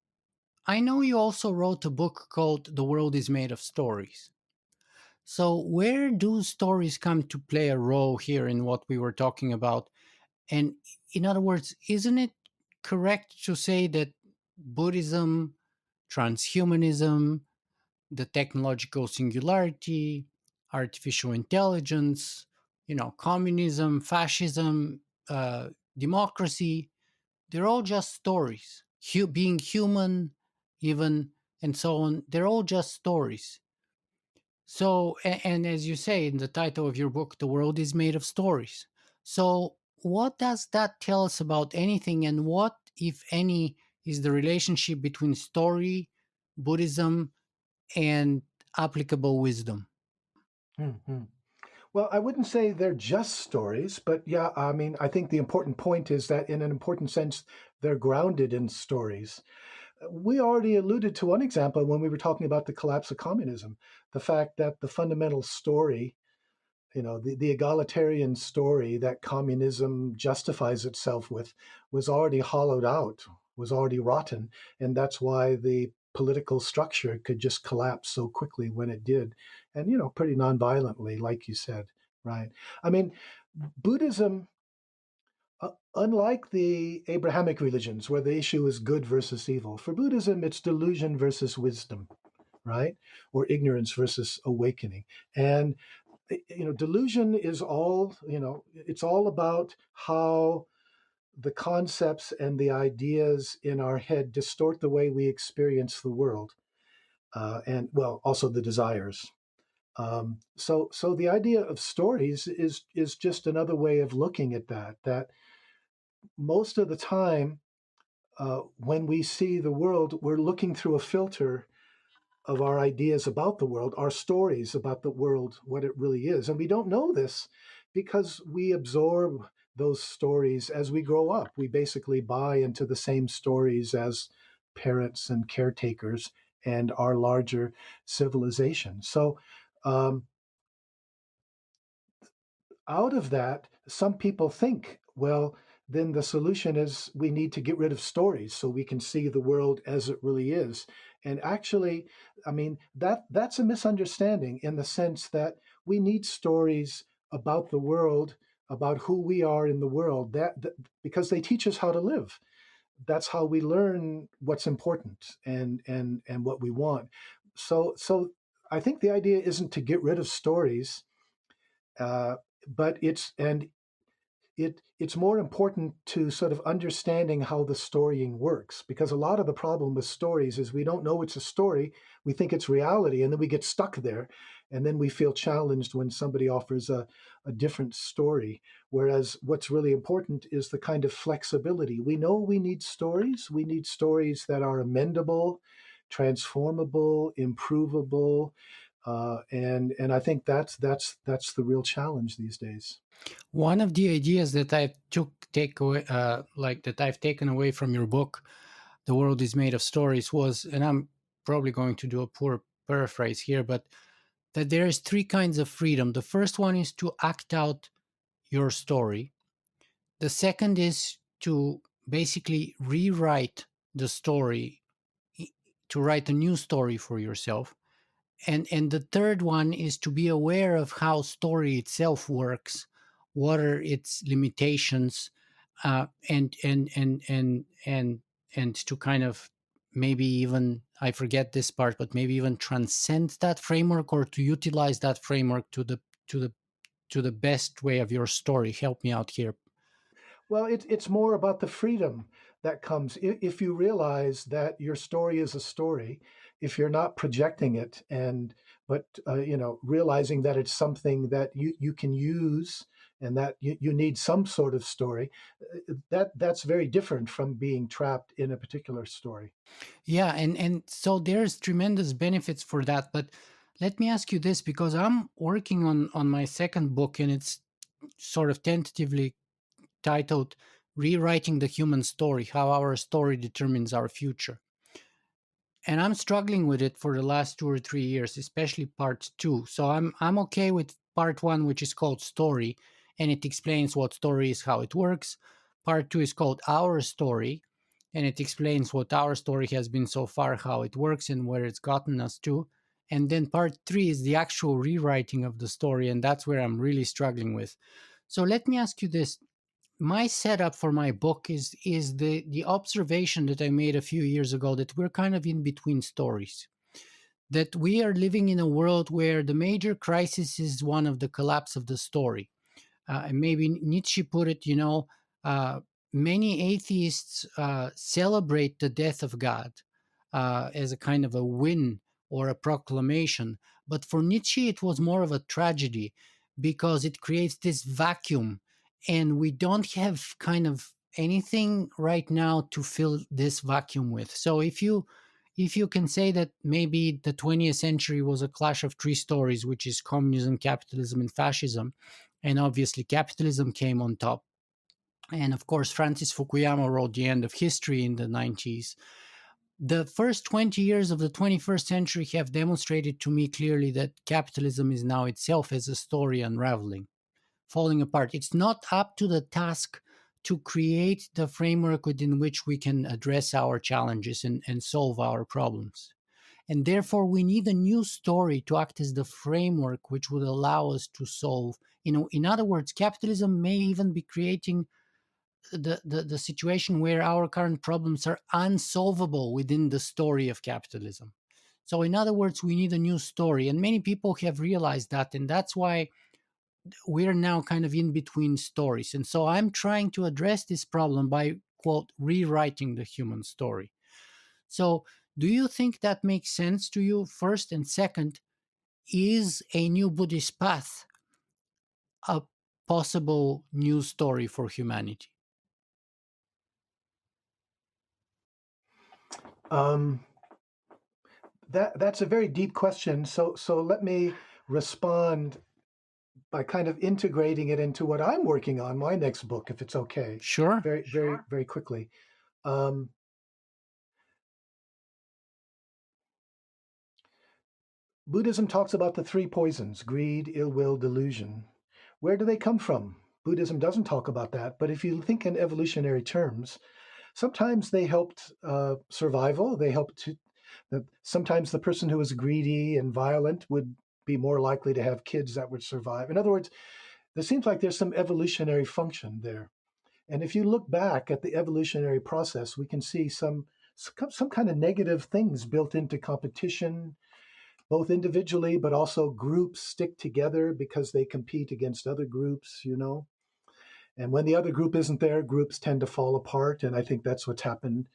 I know you also wrote a book called The World is Made of Stories. So, where do stories come to play a role here in what we were talking about? And in other words, isn't it correct to say that Buddhism, transhumanism, the technological singularity, artificial intelligence, communism, fascism, democracy, they're all just stories. Being human, even, and so on, they're all just stories. So, and as you say in the title of your book, the world is made of stories. So, what does that tell us about anything, and what, if any, is the relationship between story, Buddhism, and applicable wisdom? Mm-hmm. Well, I wouldn't say they're just stories, but yeah, I mean, I think the important point is that in an important sense, they're grounded in stories. We already alluded to one example when we were talking about the collapse of communism, the fact that the fundamental story, the egalitarian story that communism justifies itself with, was already hollowed out, was already rotten. And that's why the political structure could just collapse so quickly when it did. And, pretty nonviolently, like you said. right. I mean, Buddhism, unlike the Abrahamic religions, where the issue is good versus evil, for Buddhism, it's delusion versus wisdom, right? Or ignorance versus awakening. And delusion is all, it's all about how the concepts and the ideas in our head distort the way we experience the world, and well, also the desires. So the idea of stories is just another way of looking at that. That most of the time, when we see the world, we're looking through a filter of our ideas about the world, our stories about the world, what it really is. And we don't know this because we absorb those stories as we grow up. We basically buy into the same stories as parents and caretakers and our larger civilization. So, um, out of that, some people think, well, then the solution is we need to get rid of stories so we can see the world as it really is. And actually, I mean, that's a misunderstanding in the sense that we need stories about the world, about who we are in the world, that because they teach us how to live. That's how we learn what's important and what we want. So I think the idea isn't to get rid of stories, uh, but it's more important to sort of understanding how the storying works, because a lot of the problem with stories is we don't know it's a story, we think it's reality, and then we get stuck there, and then we feel challenged when somebody offers a different story. Whereas what's really important is the kind of flexibility. We know we need stories that are amendable, transformable, improvable, and I think that's the real challenge these days. One of the ideas that I take away, like that I've taken away from your book, "The World Is Made of Stories," was, and I'm probably going to do a poor paraphrase here, but that there is three kinds of freedom. The first one is to act out your story. The second is to basically rewrite the story, to write a new story for yourself. And the third one is to be aware of how story itself works, what are its limitations, and to kind of maybe even, I forget this part, but maybe even transcend that framework, or to utilize that framework to the to the best way of your story. Help me out here. Well, it's more about the freedom that comes if you realize that your story is a story. If you're not projecting it, and but realizing that it's something that you can use, and that you need some sort of story, that's very different from being trapped in a particular story. Yeah, and so there's tremendous benefits for that. But let me ask you this, because I'm working on my second book, and it's sort of tentatively titled "Rewriting the Human Story: How Our Story Determines Our Future." And I'm struggling with it for the last 2 or 3 years, especially part two. So I'm okay with part one, which is called Story, and it explains what story is, how it works. Part two is called Our Story, and it explains what our story has been so far, how it works, and where it's gotten us to. And then part three is the actual rewriting of the story, and that's where I'm really struggling with. So let me ask you this: my setup for my book is the observation that I made a few years ago, that we're kind of in between stories. That we are living in a world where the major crisis is one of the collapse of the story. And maybe Nietzsche put it, uh, many atheists celebrate the death of God as a kind of a win or a proclamation. But for Nietzsche, it was more of a tragedy, because it creates this vacuum, and we don't have kind of anything right now to fill this vacuum with. So if you can say that maybe the 20th century was a clash of three stories, which is communism, capitalism, and fascism, and obviously capitalism came on top. And of course, Francis Fukuyama wrote The End of History in the 90s. The first 20 years of the 21st century have demonstrated to me clearly that capitalism is now itself as a story unraveling, falling apart. It's not up to the task to create the framework within which we can address our challenges and solve our problems. And therefore, we need a new story to act as the framework which would allow us to solve. In other words, capitalism may even be creating the situation where our current problems are unsolvable within the story of capitalism. So, in other words, we need a new story. And many people have realized that. And that's why we're now kind of in between stories. And so I'm trying to address this problem by, quote, rewriting the human story. So, do you think that makes sense to you, first? And second, is a new Buddhist path a possible new story for humanity? Um, that's a very deep question. So let me respond by kind of integrating it into what I'm working on, my next book, if it's okay. Sure. Very quickly. Um, Buddhism talks about the three poisons: greed, ill will, delusion. Where do they come from? Buddhism doesn't talk about that, but if you think in evolutionary terms, sometimes they helped survival. They helped to. Sometimes the person who was greedy and violent would be more likely to have kids that would survive. In other words, there seems like there's some evolutionary function there. And if you look back at the evolutionary process, we can see some kind of negative things built into competition, both individually, but also groups stick together because they compete against other groups, you know. And when the other group isn't there, groups tend to fall apart. And I think that's what's happened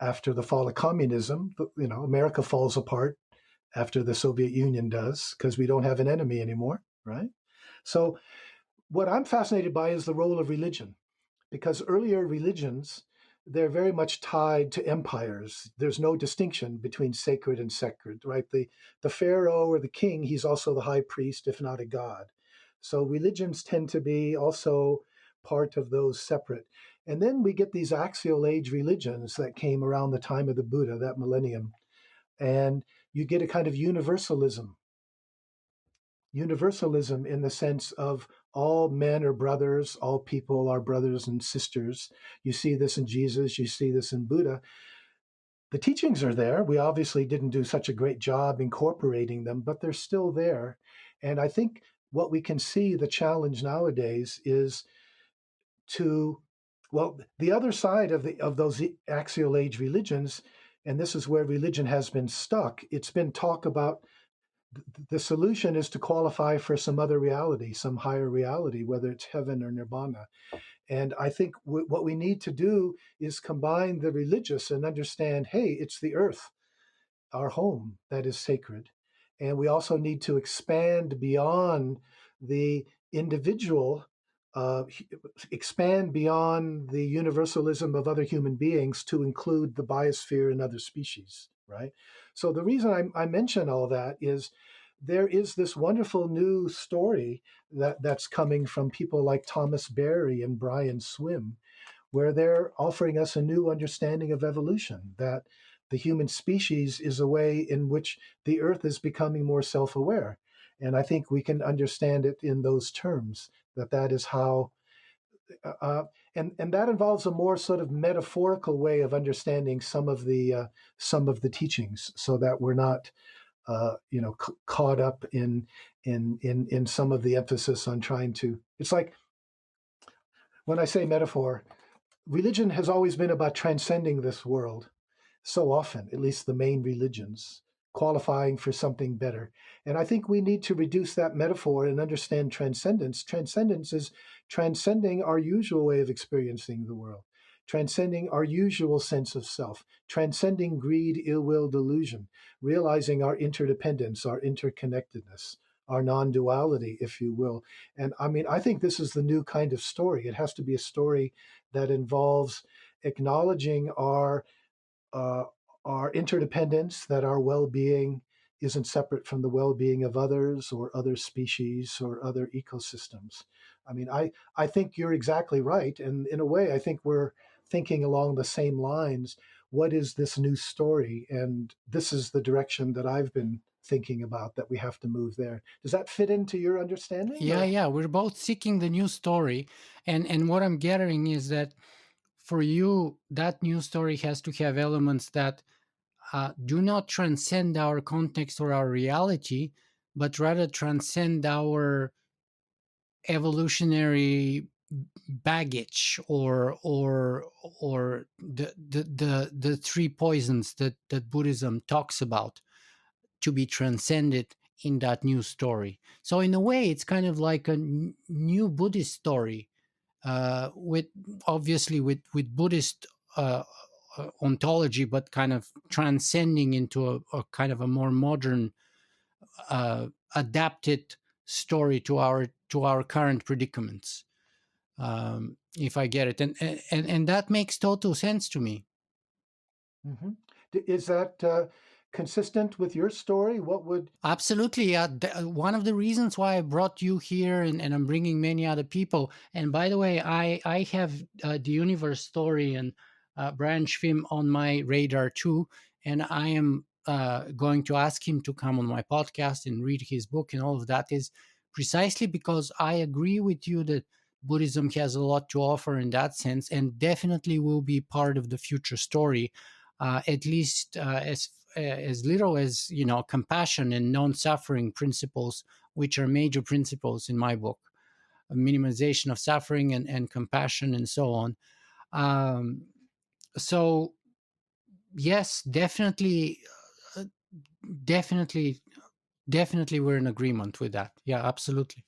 after the fall of communism. You know, America falls apart after the Soviet Union does because we don't have an enemy anymore, right? So, what I'm fascinated by is the role of religion, because earlier religions, they're very much tied to empires. There's no distinction between sacred and sacred, right? The pharaoh or the king, he's also the high priest, if not a god. So religions tend to be also part of those separate. And then we get these axial age religions that came around the time of the Buddha, that millennium. And you get a kind of universalism in the sense of all men are brothers, all people are brothers and sisters. You see this in Jesus, you see this in Buddha. The teachings are there. We obviously didn't do such a great job incorporating them, but they're still there. And I think what we can see the challenge nowadays is to, well, the other side of those axial age religions, and this is where religion has been stuck. It's been talk about the solution is to qualify for some other reality, some higher reality, whether it's heaven or nirvana. And I think what we need to do is combine the religious and understand, hey, it's the earth, our home, that is sacred. And we also need to expand beyond the individual, uh, expand beyond the universalism of other human beings to include the biosphere and other species, right? So the reason I mention all that is there is this wonderful new story that's coming from people like Thomas Berry and Brian Swim, where they're offering us a new understanding of evolution, that the human species is a way in which the earth is becoming more self-aware. And I think we can understand it in those terms, that is how and that involves a more sort of metaphorical way of understanding some of the teachings, so that we're not caught up in some of the emphasis on trying to. It's like when I say metaphor, religion has always been about transcending this world, so often, at least the main religions, qualifying for something better. And I think we need to reduce that metaphor and understand transcendence. Transcendence is transcending our usual way of experiencing the world, transcending our usual sense of self, transcending greed, ill will, delusion, realizing our interdependence, our interconnectedness, our non duality, if you will. And I mean, I think this is the new kind of story. It has to be a story that involves acknowledging uh, our interdependence, that our well being isn't separate from the well being of others or other species or other ecosystems. I mean, I think you're exactly right. And in a way, I think we're thinking along the same lines. What is this new story? And this is the direction that I've been thinking about, that we have to move there. Does that fit into your understanding Yeah, or? yeah, we're both seeking the new story. And what I'm gathering is that for you, that new story has to have elements that do not transcend our context or our reality, but rather transcend our evolutionary baggage, or the three poisons that Buddhism talks about, to be transcended in that new story. So in a way, it's kind of like a new Buddhist story, with obviously with Buddhist ontology, but kind of transcending into a kind of a more modern, adapted story to our current predicaments. If I get it, and that makes total sense to me. Hmm. Is that consistent with your story? What would? Absolutely. One of the reasons why I brought you here, and I'm bringing many other people. And by the way, I have the universe story and Brian Schwim on my radar too. And I am going to ask him to come on my podcast and read his book. And all of that is precisely because I agree with you that Buddhism has a lot to offer in that sense, and definitely will be part of the future story, at least as little as, compassion and non-suffering principles, which are major principles in my book: minimization of suffering and compassion and so on. um, so yes, definitely, uh, definitely, definitely, we're in agreement with that. Yeah, absolutely.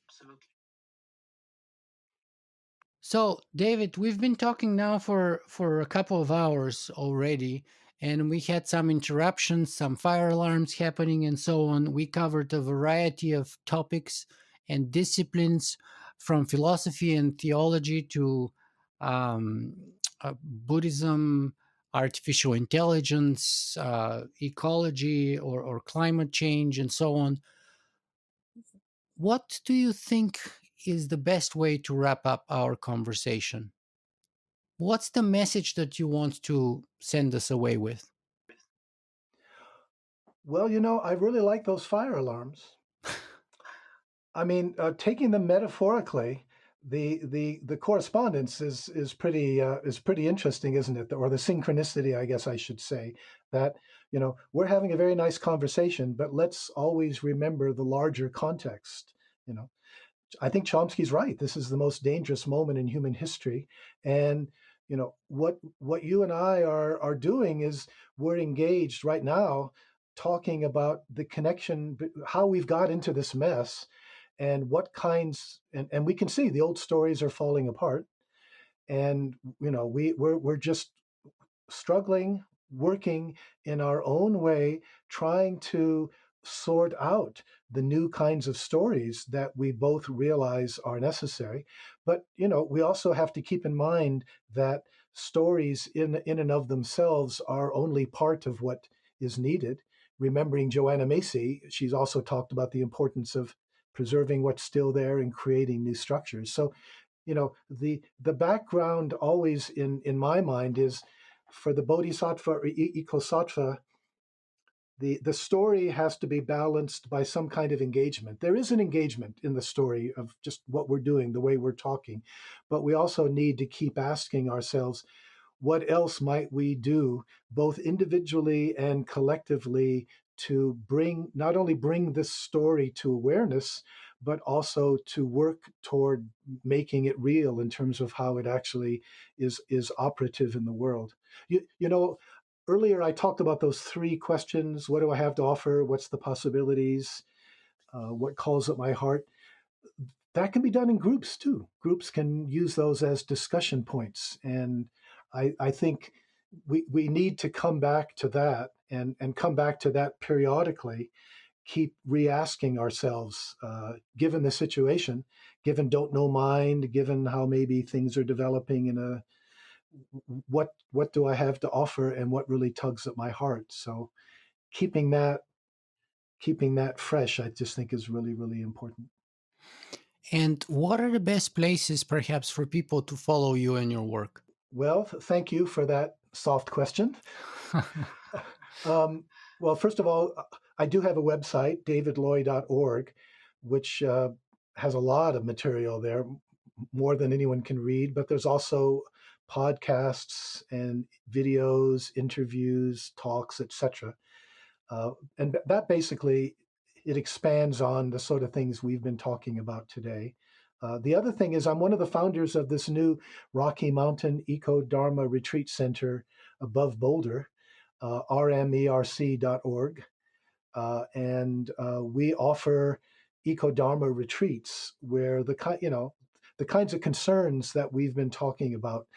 So, David, we've been talking now for a couple of hours already, and we had some interruptions, some fire alarms happening, and so on. We covered a variety of topics and disciplines, from philosophy and theology to um, Buddhism, artificial intelligence, ecology, or climate change, and so on. What do you think is the best way to wrap up our conversation? What's the message that you want to send us away with? Well, I really like those fire alarms. I mean, taking them metaphorically, the correspondence is pretty interesting, isn't it? Or the synchronicity, I guess I should say. That we're having a very nice conversation, but let's always remember the larger context. You know, I think Chomsky's right. This is the most dangerous moment in human history, and what you and I are doing is we're engaged right now talking about the connection, how we've got into this mess, and what kinds, and we can see the old stories are falling apart, and we're just struggling, working in our own way, trying to sort out the new kinds of stories that we both realize are necessary. But we also have to keep in mind that stories in and of themselves are only part of what is needed. Remembering Joanna Macy, she's also talked about the importance of preserving what's still there and creating new structures. So the background always in my mind is, for the bodhisattva or ecosattva, the story has to be balanced by some kind of engagement. There is an engagement in the story of just what we're doing, the way we're talking, but we also need to keep asking ourselves, what else might we do, both individually and collectively, to not only bring this story to awareness, but also to work toward making it real in terms of how it actually is operative in the world. Earlier I talked about those three questions: what do I have to offer? What's the possibilities? What calls at my heart? That can be done in groups too. Groups can use those as discussion points. And I think we need to come back to that, and come back to that periodically, keep re-asking ourselves, given the situation, given don't know mind, given how maybe things are developing in a, what do I have to offer, and what really tugs at my heart. So keeping that keeping that fresh, I just think is really, really important. And what are the best places, perhaps, for people to follow you and your work? Well, thank you for that soft question. Um, well, first of all, I do have a website, davidloy.org, which has a lot of material there, more than anyone can read. But there's also podcasts and videos, interviews, talks, etc. And that basically it expands on the sort of things we've been talking about today. The other thing is, I'm one of the founders of this new Rocky Mountain EcoDharma Retreat Center above Boulder, rmerc.org. And we offer EcoDharma retreats where the kinds of concerns that we've been talking about.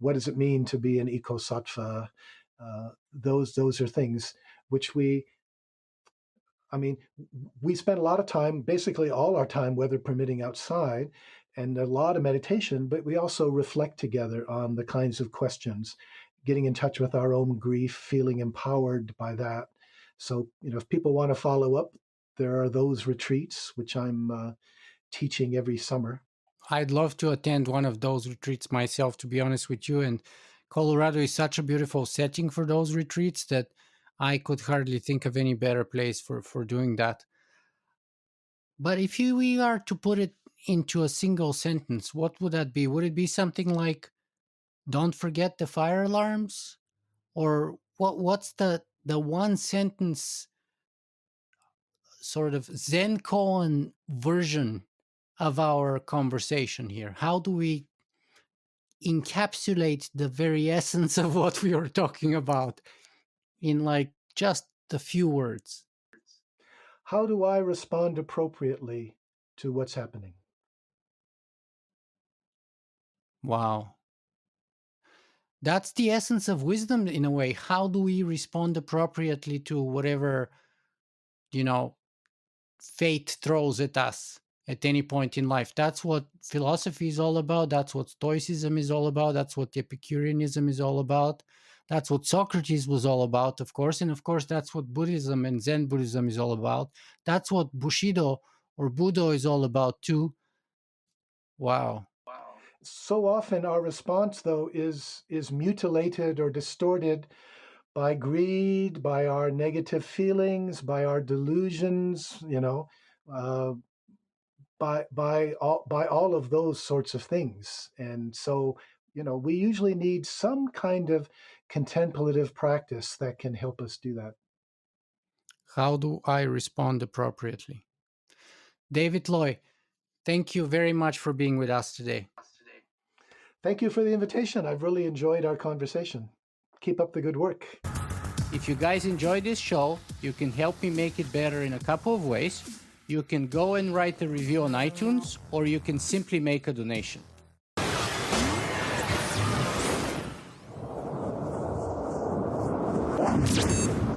What does it mean to be an ecosattva? Those are things which I mean, we spend a lot of time, basically all our time, weather permitting, outside, and a lot of meditation, but we also reflect together on the kinds of questions, getting in touch with our own grief, feeling empowered by that. So, if people want to follow up, there are those retreats, which I'm teaching every summer. I'd love to attend one of those retreats myself, to be honest with you. And Colorado is such a beautiful setting for those retreats that I could hardly think of any better place for doing that. But if we are to put it into a single sentence, what would that be? Would it be something like, don't forget the fire alarms? Or what's the one sentence sort of Zen koan version of our conversation here? How do we encapsulate the very essence of what we are talking about in like just a few words? How do I respond appropriately to what's happening? Wow. That's the essence of wisdom in a way. How do we respond appropriately to whatever, you know, fate throws at us at any point in life? That's what philosophy is all about. That's what Stoicism is all about. That's what Epicureanism is all about. That's what Socrates was all about, of course. And of course, that's what Buddhism and Zen Buddhism is all about. That's what Bushido or Budo is all about, too. Wow. So often our response, though, is mutilated or distorted by greed, by our negative feelings, by our delusions, uh, by all of those sorts of things. And so, we usually need some kind of contemplative practice that can help us do that. How do I respond appropriately? David Loy, thank you very much for being with us today. Thank you for the invitation. I've really enjoyed our conversation. Keep up the good work. If you guys enjoyed this show, you can help me make it better in a couple of ways. You can go and write a review on iTunes, or you can simply make a donation.